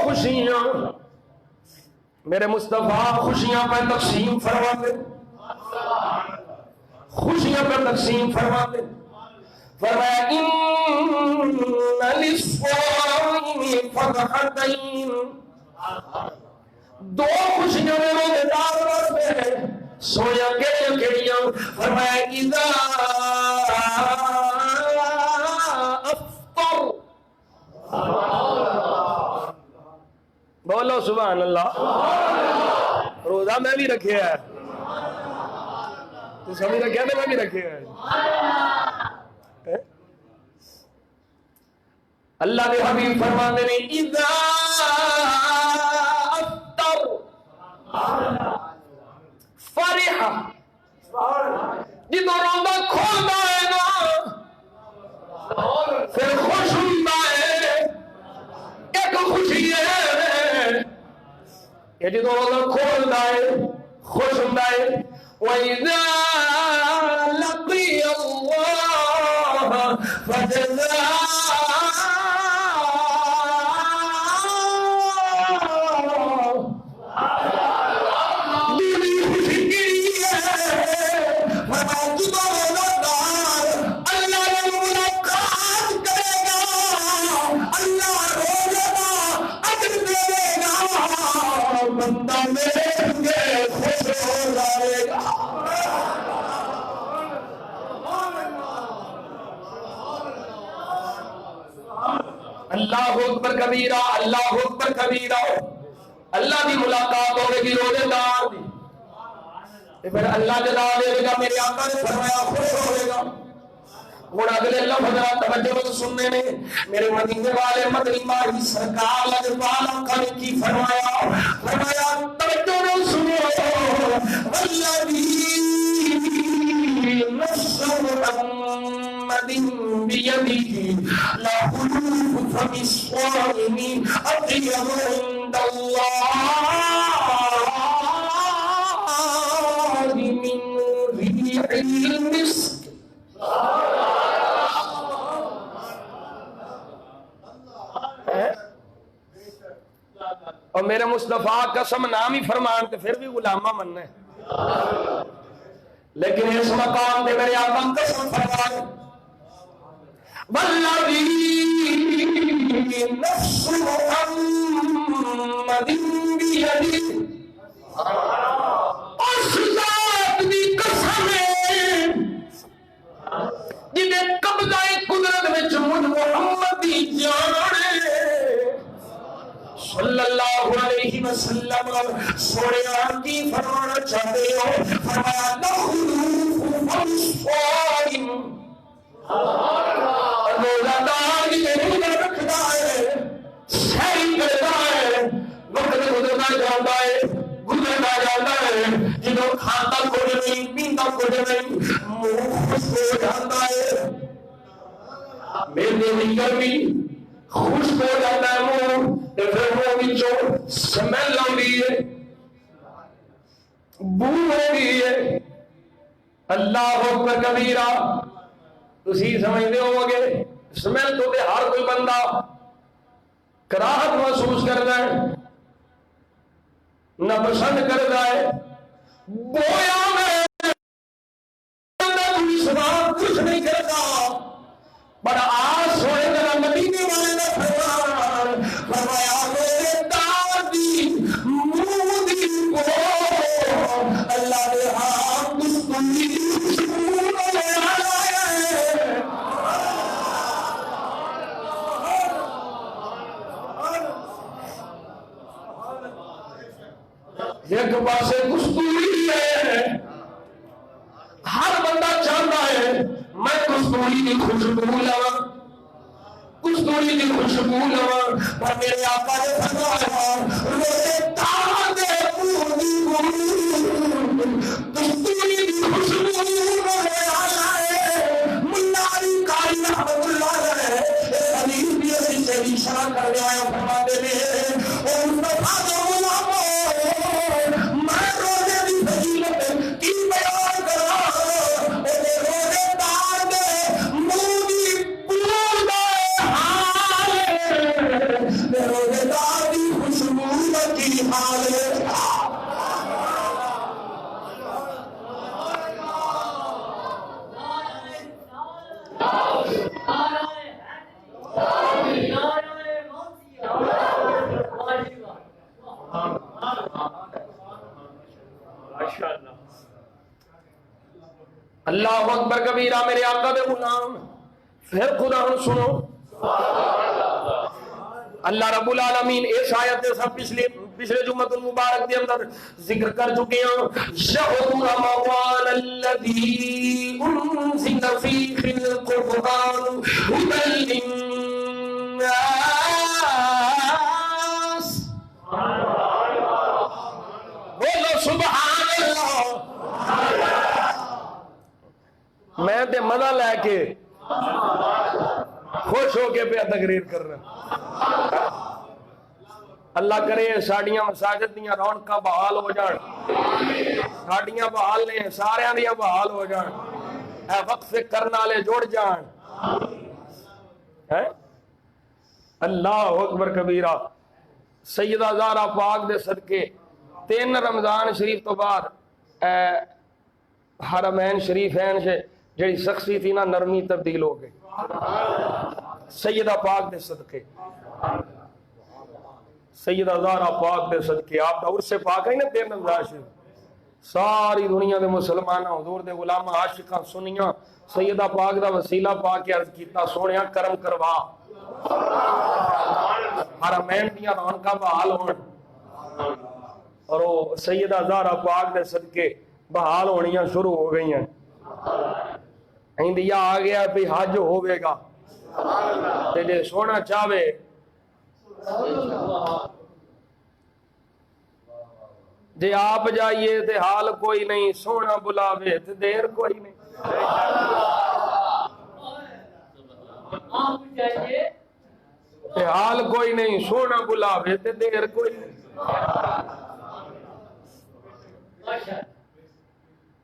Speaker 1: خوشیاں میرے مصطفیٰ خوشیاں پہ تقسیم فرماتے خوشیاں پہ تقسیم فرماتے فرمایا ان للصائم فرحتین دو خوشیاں میں روزے دار واسطے سویا کیڑیاں فرمایا اذا افطر بولو سبحان اللہ روزہ میں بھی رکھے ہے تو سبھی رکھے تو میں بھی رکھے ہے اللہ کے حبیب فرماتے ہیں اذا فرحہ جدو روزہ کھولتا ہے نا پھر خوش ہوتا ہے ایک خوشی ہے کہ جدو روزہ کھولتا ہے خوش ہوتا ہے وَإِذَا لَقِيَ اللَّهَ فَجَزَاهُ اللہ اکبر کبیرہ اللہ اکبر کبیرہ اللہ دی ملاقات ہوگی گی روزے دار دی، پھر اللہ جزا دے گا، میرے آقا نے فرمایا خوش ہوئے گا۔ ہوں اگلے لفظ توجہ سننے نے، میرے مدینے والے مدنی ماہی سرکار لجپال آقا نے کی فرمایا، فرمایا توجہ سنو، والذی نفس محمد بیدہ لخلوف فم الصائم اطیب عند اللہ من ریح المسک۔ اور میرے مصطفیٰ قسم نام ہی فرمان تے پھر بھی غلامہ مننا ہے، لیکن اس مقام پہ میرے آقا قسم فرمان، والذی نفس محمد بیدہ، اس ذات دی قسم ہے جنہیں قبضہ قدرت وچ مجھ محمد دی جان صلی اللہ علیہ وسلم سونے کی فرمانا چاہتے ہو، فرمایا لخلوف فم الصائم، روزہ دار یہ روزہ رکھتا ہے، سحری کرتا ہے، وقت گزرتا جاتا ہے، جنہوں کھاتا کچھ نہیں پیتا کچھ نہیں، منہ خشک ہو جاتا ہے، میرے دیگر بھی خشک ہو جاتا ہے منہ، پھر منہ وچوں سمیل آندی ہے، بو ہوگی ہے۔ اللہ اکبر کبیرہ، تسی سمجھتے ہو گے سمیل تو دے ہر کوئی بندہ کراہت محسوس کرتا ہے، نہ پسند کرتا ہے، بویا میں سواب کچھ نہیں کرتا، بڑا آس ہوئے میرا مدینے والے نے فرمان، فرمایا میرے دادی مودی کو اللہ نے ہاں دستوری ایک پاسے کستوری ہے، ہر بندہ چاہتا ہے میں کستوری کی خوشبو لوا، کستوری کی خوشبو لوا، پر میرے آقا نے فرمایا روزے دار دے کستوری کی خوشبو لے آیا ہے۔ ملا علی قاری رحمۃ اللہ علیہ ایک حدیث بھی اسی سے اشارہ کرنے آیا، فرماتے ہیں اور مصطفیٰ کا غلام میں روزے کی فضیلت کی بیان کر رہا ہوں، روزے دار دے مودی پور دے حال، روزے دار کی خوشبو کی حال۔ اللہ اکبر کبیرہ، میرے آقا دے غلام، پھر خدا ہن سنو، اللہ رب العالمین اس آیت سے سب پچھلے جمعۃ المبارک کے اندر ذکر کر چکے ہیں، شہر رمضان الذی انزل فیہ القرآن ھدی للناس، بولو سبحان اللہ۔ میں تے مزہ لے کے خوش ہو کے پہ تقریر کر رہا، اللہ کرے ساڑیاں مساجد دیاں رونقاں بحال ہو جان، ساڑیاں بحال نے سارے دیاں بحال ہو جان، اے وقف کرنا والے جڑ جان، اللہ اکبر کبیرہ۔ سیدہ زہرا پاک دے صدقے 3 رمضان شریف تو بعد حرمین شریفین سے جڑی سختی تھی نا نرمی تبدیل ہو گئی، سیدہ پاک دے صدقے، سیدہ زہرا پاک دے صدقے، آپ دا عرص پاک ہے نا 13 رمضان شریف، ساری دنیا دے مسلمان حضور دے غلام عاشقاں سنیاں سیدہ پاک دا وسیلہ پاک کے عرض کیتا، سونیا کرم کروا، حرمین دیاں رونقاں بحال ہون، اور وہ سیدہ زہرا پاک دے صدقے بحال ہونیاں شروع ہو گئی ہیں. انڈیا آ گیا بھی حج ہوئے گا تے جے سونا چاہے جے آپ جائیے تے حال کوئی نہیں، سونا بلاوے تے دیر کوئی نہیں. تے حال کوئی نہیں، سونا بلاوے تے دیر کوئی نہیں.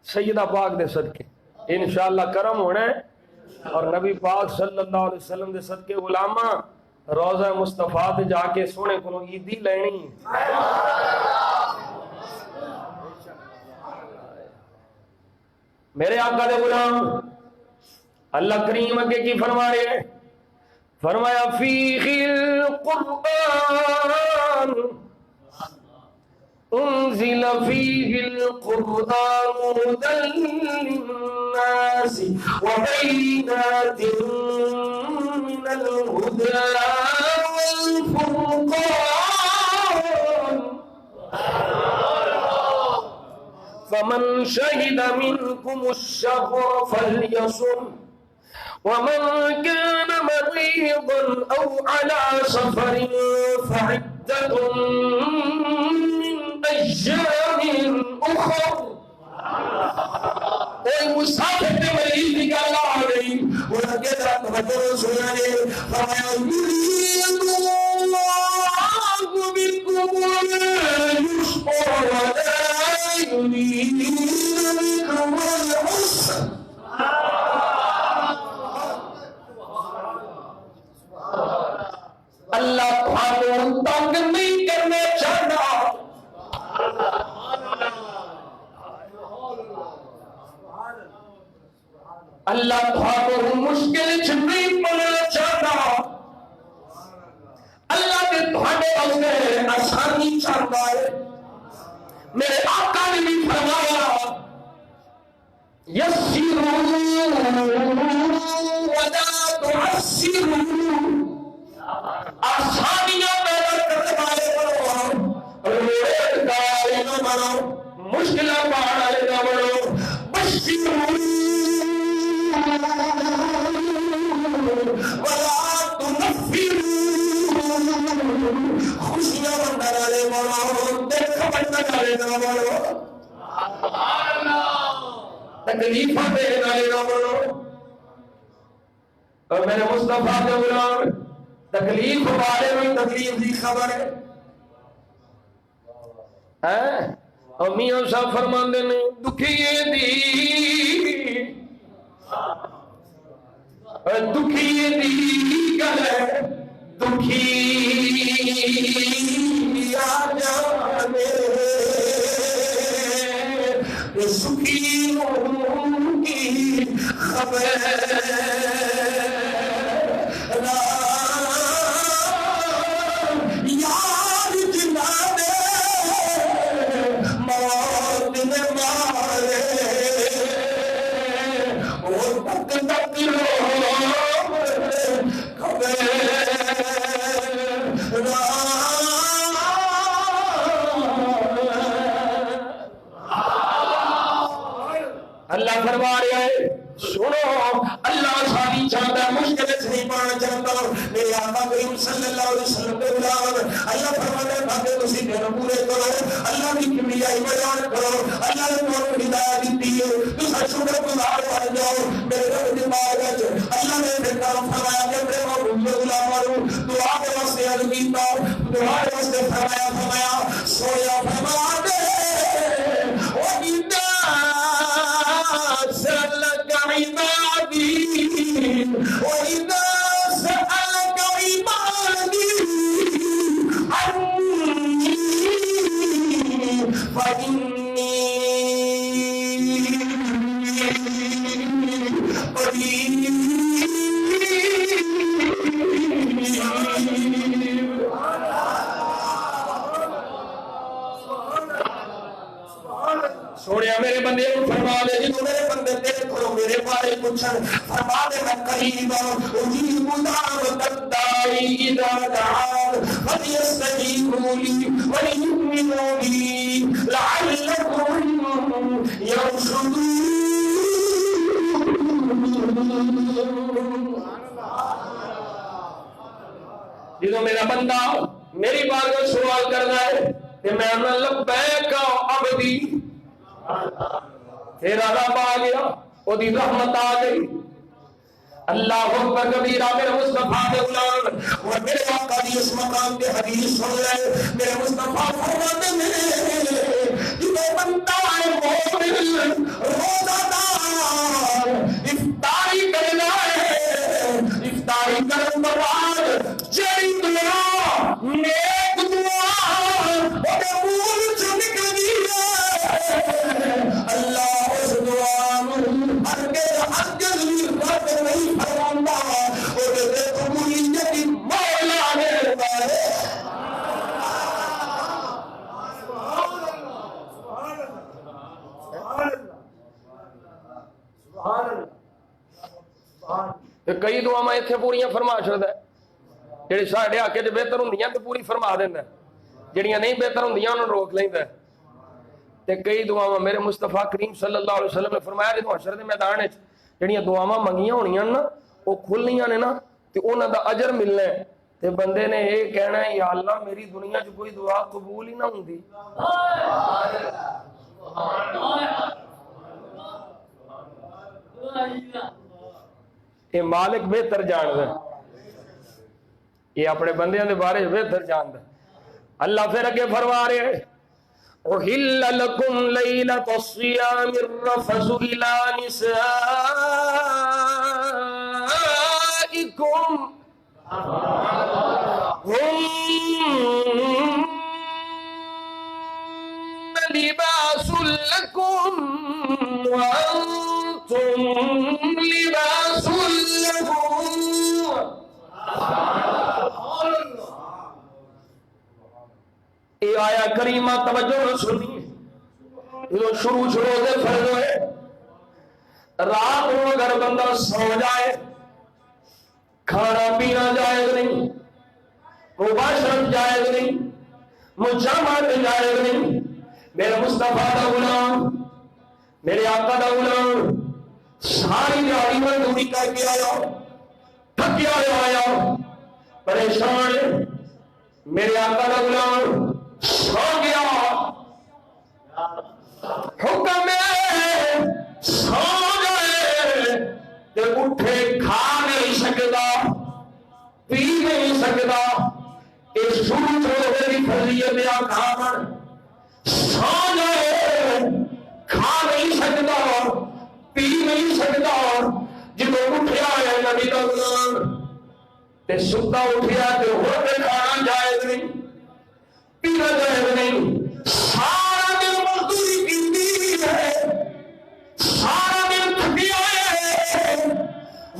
Speaker 1: سیدہ پاک دے صدقے انشاءاللہ کرم ہونا ہے، اور نبی پاک صلی اللہ علیہ وسلم دے صدقے علماء روضہ مصطفیٰ تے جا کے سونے کو عیدی لینی. میرے آقا دے غلام اللہ کریم اگے کی فرما رہے ہیں، فرمایا فیہ القرآن انزل فیہ القرآن ہدی للناس وبینات من الہدی والفرقان فمن شہد منکم الشہر فلیصم ومن كان مريضا أو على سفر فعدة من أيام أخر. کوئی مسافر کے مریض نکال آ گئی انہوں کے طرح محضر سنانے فرمایا یرید اللہ بکم اليسر ولا یرید بکم العسر. اللہ تمہاروں تنگ نہیں کرنے چاہتا، اللہ تمہاروں مشکل نہیں پڑنا چاہتا، اللہ نے تمہارے اندر آسانی چاہتا ہے. میرے آقا نے بھی فرمایا یسروا ولا تعسروا، آسانیاں پیدا کرنے والے بنو، روزگار نہ بنو، مشکلیں پہاڑ والے نہ بنو. بشروا ولا تنفروا، خوشیاں بننے والے بنو، دیکھ بننے والے نہ بنو، تکلیفیں دینے والے نہ بنو. اور میرے مصطفیٰ کے غلام تکلیف والے میں تکلیف دی خبر ہے. اور میاں صاحب فرماندے نے دکھیے دی گلے دکھی آ جانے سکھی کی خبر اللہ فرما رہا ہے. سنو اللہ آسانی چاہتا ہے، مشکل سے نہیں پانا چاہتا. میرے آقا کریم صلی اللہ علیہ وسلم کے غلام اللہ فرماتا ہے باتیں تسی دن پورے کرو، اللہ کی کبریائی بیان کرو. اللہ نے تمہیں ہدایت دی ہے، تسا شکر گزار بن جاؤ. میرے رب دی بارگاہ اللہ نے پھر کام فرمایا کہ میرے محبوب غلاموں دعا کے واسطے عرض کیتا، دعا کے واسطے فرمایا سویا فرما دے سألك عبادي وإذا سألك عبادي عني فإني قريب. سوڑیا میرے بندے کو فرما دے جی تو میرے بندے دیکھو میرے بارے پوچھن فرما دے میں قریب اجیب دعوت الداعی اذا دعان فليستجيبوا لي وليؤمنوا بي لعلهم يرشدون. جدو میرا بندہ میری بارگاہ سوال کرنا ہے کہ میں انہا لبیک عبدی، تیرا رب آ گیا، وہ دی رحمت آ گئی. اللہ اکبر کبیرہ. میرے مصطفیٰ کے غلام اور میرے آقا دی اس مقام پہ حدیث سن لے. میرے مصطفیٰ فرماتے ہیں جدو بندہ مومن روزہ دار افطاری کرنا ہے، افطاری کرن کے بعد جڑی دعا نیک دعا اودے منہ چوں نکلدی ہے، اللہ اس دعا نوں ہرگز رد نہیں فرماتا. اودے تے قبولیت مولا نے ہے. کئی دعا میں اتنے پوریاں فرما چڑھتا ہے، جہی ساڈے حق چ بہتر ہوں تو پوری فرما دینا، جہاں نہیں بہتر ہوں انہوں روک لینا. کئی دعا میرے مصطفیٰ کریم صلی اللہ علیہ وسلم نے فرمایا جب حشر کے میدان جہاں دعا منگیاں ہونیاں نا وہ کھلنیاں نے نا تو انہوں دا اجر ملنا ہے. تے بندے نے یہ کہنا ہے یا اللہ میری دنیا چ کوئی دعا قبول ہی نہ ہوندی. یہ مالک بہتر جاندا ہے، یہ اپنے بندیاں دے بارے بہتر جاندا ہے. اللہ پھر اگے فرما رہے ہیں اُحِلَّ لَكُمْ لَيْلَةَ الصِّيَامِ الرَّفَثُ إِلَىٰ نِسَائِكُمْ هُنَّ لِبَاسٌ لَكُمْ وَأَنْتُمْ لِبَاسٌ لَهُمْ. یہ آیا کریمہ توجہ نہ سنیے. یہ شروع دے فرض ہوئے رات کو اگر بندہ سو جائے کھانا پینا جائز نہیں، مباشرت جائز نہیں، مجامعت جائز نہیں. میرے مصطفیٰ دا غلام میرے آقا دا غلام ساری دیہاڑی مزدوری کر کے آیا، تھکیا آیا، پریشان. میرے آقا دا غلام سو گیا، حکم سو گئے کہ اٹھے کھا نہیں سکتا پی نہیں سکتا. اس شروع کی فضیلت کھاون سو گئے کھا نہیں سکتا پی نہیں سکتا. جب اٹھیا ہے نبی دا غلام تے ستا اٹھیا تے ہور کھانا جائز نہیں، پینا جائز نہیں. سارا دن مزدوری کی ہے، سارا دن تھکیا ہے،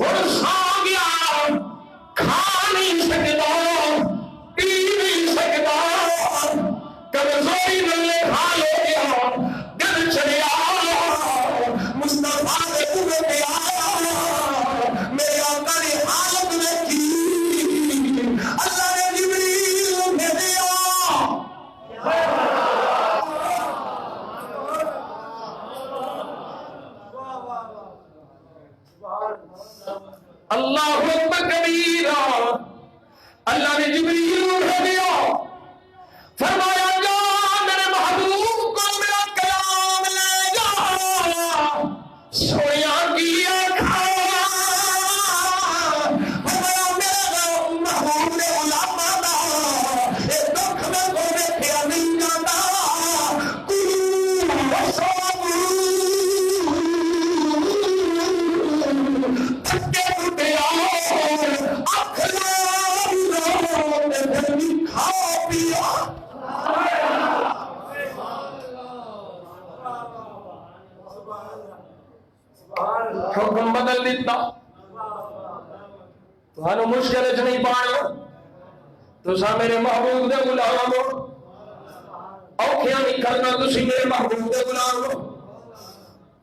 Speaker 1: ہر سو گیا، کھا نہیں سکتا پی نہیں سکتا، کمزوری ملنے حال ہو گیا، دل چڑیا مصطفیٰ کے کنویں پہ آیا. میرے آقا نے حالت دیکھی، اللہ نے جبریل بھیجا. اللہ اکبر کبیرہ. اللہ نے جبریل بھیجا، فرمایا جا میرے محبوب کو میرا کلام لے جا، سویا کیا کھایا. فرمایا میرے محبوب نے علماء دا ایک دکھ میں کو دیکھیا نہیں جاتا. حکم بدل دیتا، تمہارا مشکل چ نہیں پانا. تو سا میرے محبوب دے غلام ہو، اوکھیا نہیں کرنا. تسی میرے محبوب دے غلام ہو.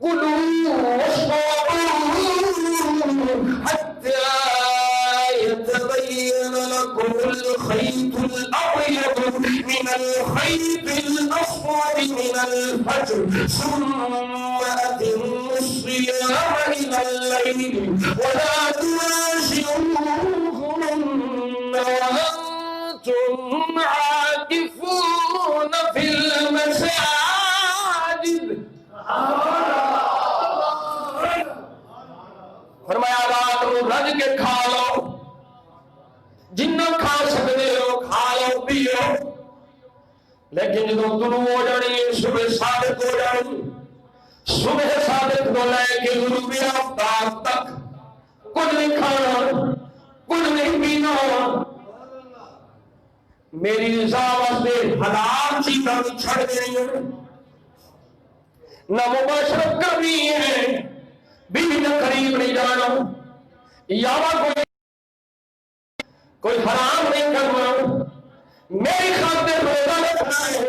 Speaker 1: کلوا واشربوا حتى يتبين لكم الخيط الأبيض الخيط الأسود من الفجر ثم أتموا الصيام إلى الليل ولا تباشروهن وأنتم عاكفون في المساجد. فرمایا رات کو رج کے کھا لو، جنہ کھا سکتے ہو کھا لو پیو، لیکن جدو طلوع ہو جانی ہے صبح صادق ہو جانی، صبح صادق کو لے کے غروب آفتاب تک کچھ نہیں کھانا کچھ نہیں پینا، میری رضا واسطے حلال چیزاں چھڑ دینی ہے، نہ مباشرت کرنی ہے، بیوی نہ قریب نہیں جانا، یاوا کوئی حرام نہیں کرنا، میری خاطر روزہ رکھنا ہے۔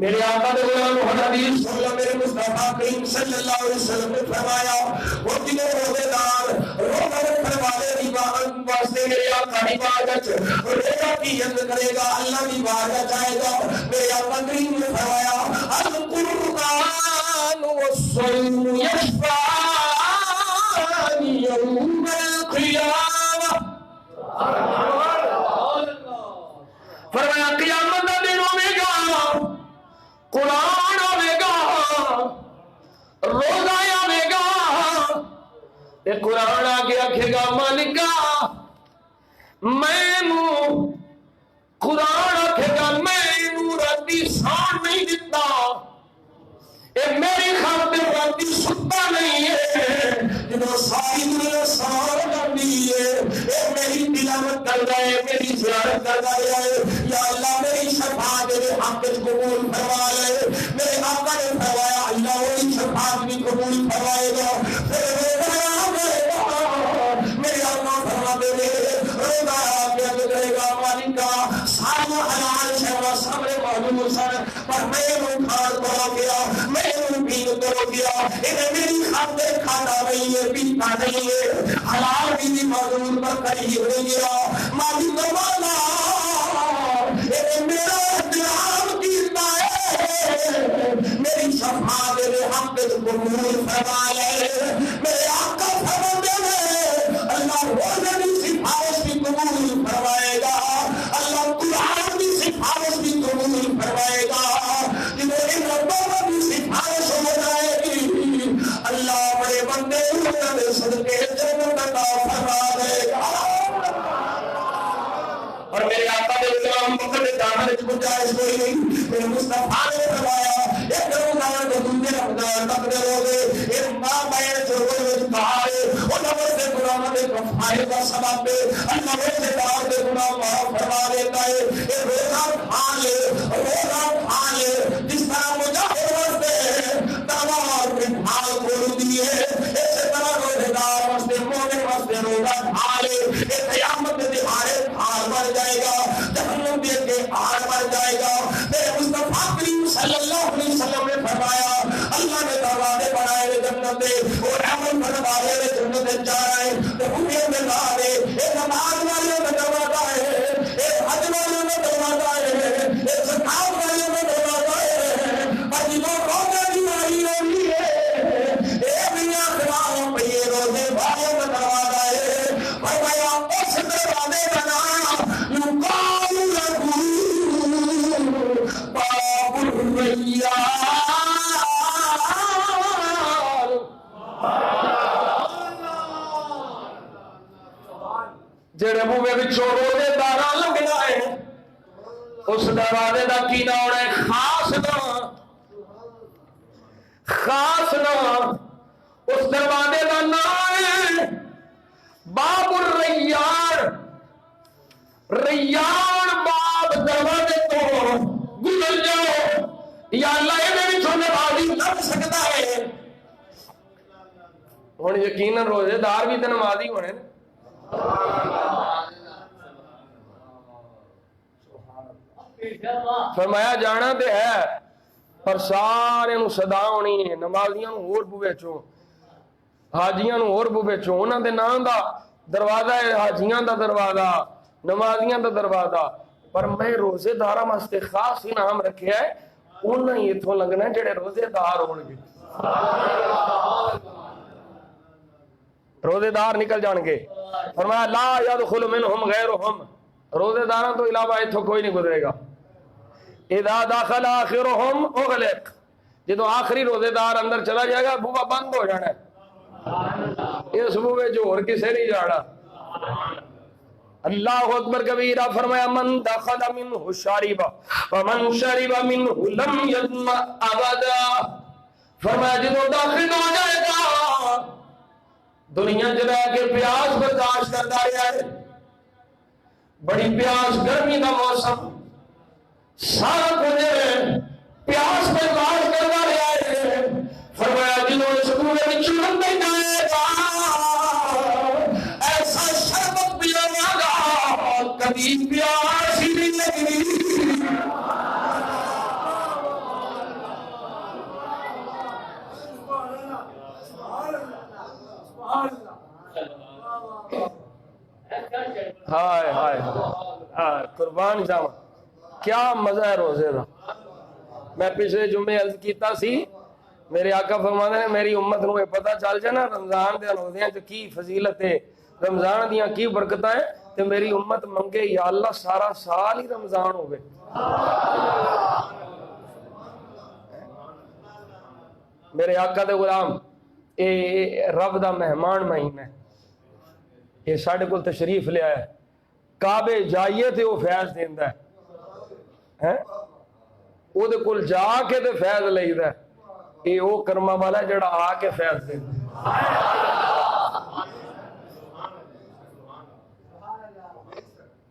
Speaker 1: میرے آقا نے غلام حدیث صلی اللہ میرے مصطفیٰ کریم صلی اللہ علیہ وسلم نے فرمایا وہ تینوں روزے دار روزہ رکھنے والے کی واسطے میرے آقا کی عبادت روزہ کی عزت کرے گا، اللہ کی عبادت جائے گا۔ میرے آقا کریم نے فرمایا القرآن والصوم یشفعان یوم القیامہ، فرمایا قیامت کا دن ہوے گا، قرآن آئے گا، روزہ آئے گا، یہ قرآن آگے آکھے گا مالکا میں قرآن آکھے گا میں راتی سان نہیں دیتا، اے میری خاطر راتی ستا نہیں ہے، جنہوں ساری دنیا سار کرنی ہے، اے میری تلاوت کر رہے میری زیارت کر رہے ہیں، یا اللہ میری شفاعت میرے حق قبول فرما لے۔ میرے آقا نے فرمایا اللہ وہی شفاعت بھی قبول فرمائے گا۔ میرے آقا فرماتے ہیں روزہ آگے کرے گا مالکا سارا حلال شہوہ سامنے موجود سن پر میں کھان کرو گیا میں پین کرو گیا، انہیں میری خاطر کھانا نہیں ہے پیتا نہیں ہے، حلال بھی موجود پر قریب نہیں گیا، مالی نمانا انہیں میرا احترام کیتا ہے، میری شفاعت میرے حق قبول فرما لے۔ میرے آقا فرماتے ہیں اللہ روزے کی سفارش بھی قبول فرمائے گا، اللہ قرآن کی سفارش بھی قبول فرمائے گا، جنہیں ان ربوں کی سفارش ہو جائے گی اللہ بڑے بندے انہیں صدقے جنت عطا فرما دے گا۔ اور میرے آقا نے اسلام وقت دامن گنجائش کوئی نہیں، میرے مصطفیٰ نے فرمایا ایک رمضان کو دوسرے رمضان تک دے روزے ایک ماں بہن جو روزے کہا ہے ان سے گناہوں کے کفارے کا سبب ہے، اللہ سے دار کے گناہ معاف فرما دیتا ہے۔ یہ روزہ کھا لے جس طرح مجاہد واسطے تلوار میں ڈھال کھول دیے، اسی طرح روزے دار واسطے مومن واسطے روزہ کھا لے، یہ قیامت کے دہاڑے ہار بن جائے گا، جہنم دیکھ کے ہار بن جائے گا۔ میرے مصطفیٰ کریم صلی اللہ علیہ وسلم نے فرمایا اللہ نے دروازے بنائے جنت دے اور امن بنوائے جنت دے جا رہے ہیں تو ہمیں ملا دے، ایک نماز والے میں دروازہ ہے، ایک حج والے میں دروازہ ہے، ایک زکات والے میں دروازہ ہے، پر جنہوں روزے کی آئی ہوئی ہے ایک میاں خلاف یہ روزے والے میں دروازہ ہے، فرمایا اس دروازے کا نام یقال لہ باب الریان، جڑے منہ وچوں روزے داراں لنگنا ہے اس دروازے دا کی نام ہے خاص نام اس دروازے دا نام ہے باب الریان، ریان باب دروازے تو گزر جاؤ یا اللہ یہ وچوں نمازی لگ سکتا ہے۔ ہن یقیناً روزے دار بھی تے نمازی ہونے نے، فرمایا جانا تے ہے پر سارے نو صدا ہونی ہے، نمازیاں نو اور بوے چوں حاجیاں نو اور بوے چوں، انہاں دے نام دا دروازہ ہے، حاجیاں دا دروازہ، نمازیاں دا دروازہ، پر میں روزے داراں واسطے خاص انعام رکھیا ہے، انہاں ہی اتھوں لگنا ہے جڑے روزے دار ہون گے، روزے دار نکل جان گے۔ فرمایا لا يدخل منهم غیرهم، روزے داراں تو علاوہ اتھوں کوئی نہیں گزرے گا۔ اذا دخل آخرهم اغلق، جدو آخری روزے دار اندر چلا جائے گا بوبا بند ہو جانا ہے، اس بوبے جو اور کسے نہیں جانا۔ اللہ اکبر کبیرہ۔ فرمایا من دخل منہ شارب ومن شرب منہ لم یظمأ ابدا، فرمایا جدو داخل ہو جائے گا دنیا چ رہ کے پیاس برداشت کرتا ہے، بڑی پیاس، گرمی کا موسم، سارا کچھ پیاس برداشت کرتا رہا ہے۔ فرمایا جنہوں نے سکون میں چلن نہیں جائے گا ایسا شربت پینا گا کبھی پیاس ہی نہیں لگی۔ ہائے ہائے ہائے، قربان جاواں، کیا مزہ ہے روزے دا۔ میں پچھلے جمعے عرض کیتا سی، میرے آقا فرماندے نے میری امت نو پتہ چل جائے نا رمضان دے روزیاں چ کی فضیلت ہے، رمضان دیاں کی برکتاں ہیں، تے میری امت منگے یا اللہ سارا سال ہی رمضان ہوئے۔ میرے آقا دے غلام، اے رب دا مہمان مہینہ ہے، یہ ساڑھے کل تشریف لے آیا ہے، کعبے جائیے تے وہ فیض دیندا ہے، او دے کل جا کے تے فیض لئیدا ہے، اے او کرما والا جڑا آ کے فیض دیندا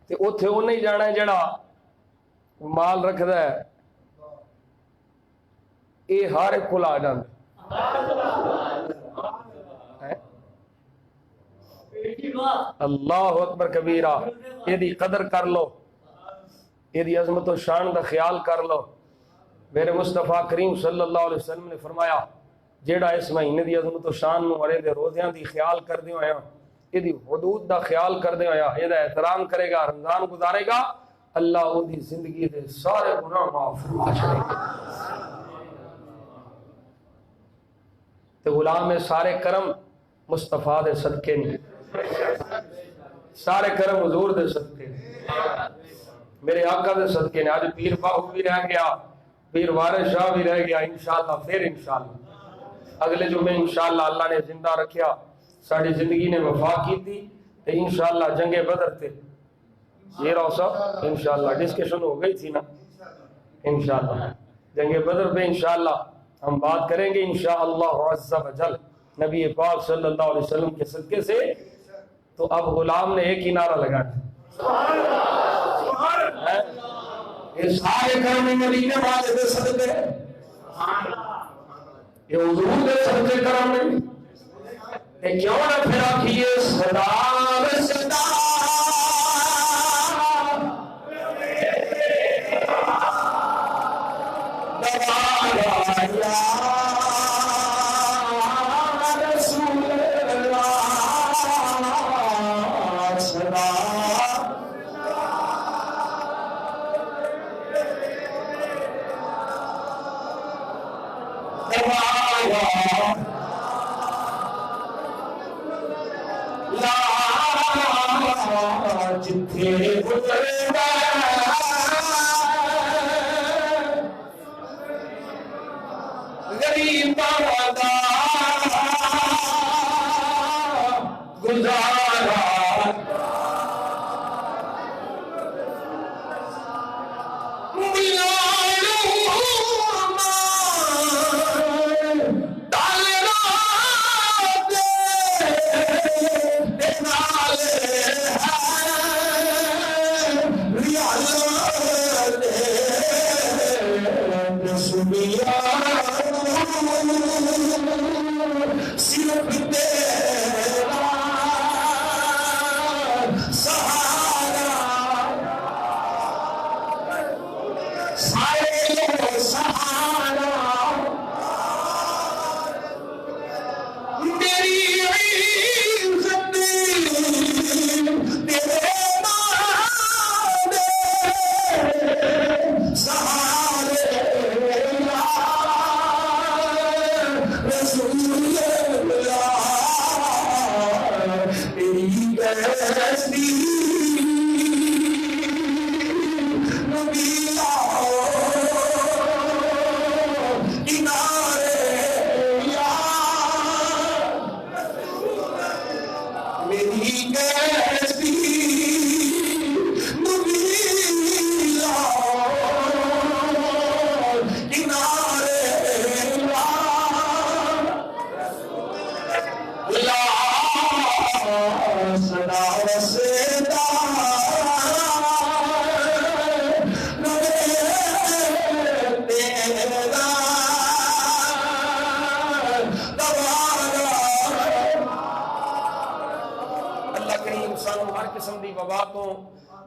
Speaker 1: تے اوتھے او نہیں جانا ہے جڑا مال رکھدا ہے، اے ہر ایک کل آ جاندا اللہ اکبر کبیرہ۔ یہ دی قدر کر لو، یہ دی عظمت و شان دا خیال کر لو۔ میرے مصطفیٰ کریم صلی اللہ علیہ وسلم نے فرمایا جیڑا اس مہینے دی عظمت و شان نو اور دے روزیاں دی خیال کر دے ہویا، یہ دی حدود دا خیال کر دے ہویا، یہ دا احترام کرے گا، رمضان گزارے گا، اللہ وہ دی زندگی دے سارے گناہ معاف فرما چھڑے گا۔ تے غلام سارے کرم مصطفیٰ دے صدقے نہیں، سارے کرم حضور دے صدقے میرے آقا دے صدقے نے۔ آج پیر باہو بھی رہ گیا، پیر وارث شاہ بھی رہ گیا، انشاءاللہ پھر انشاءاللہ اگلے جمعے انشاءاللہ اللہ نے زندہ رکھیا، ساری زندگی نے وفا کی تھی، انشاءاللہ جنگ بدر تے یہ روسا انشاءاللہ ڈسکشن ہو گئی تھی نا، انشاءاللہ جنگ بدر پہ انشاءاللہ ہم بات کریں گے انشاءاللہ عز و جل نبی پاک صلی اللہ علیہ وسلم کے صدقے سے۔ تو اب غلام نے ایک ہی نعرہ لگانا، یہ سارے کرم مدینے والے دے صدقے، یہ حضور دے صدقے کرم نہیں، یہ کیوں نہ پھر آکھیے صدا صدا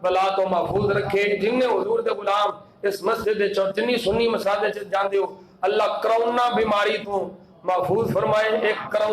Speaker 1: بلا تو محفوظ رکھے جن حضور دے غلام اس مسجد جنی سنی مساجد جاندے ہو اللہ کرونا بیماری تو محفوظ فرمائے. ایک کرونا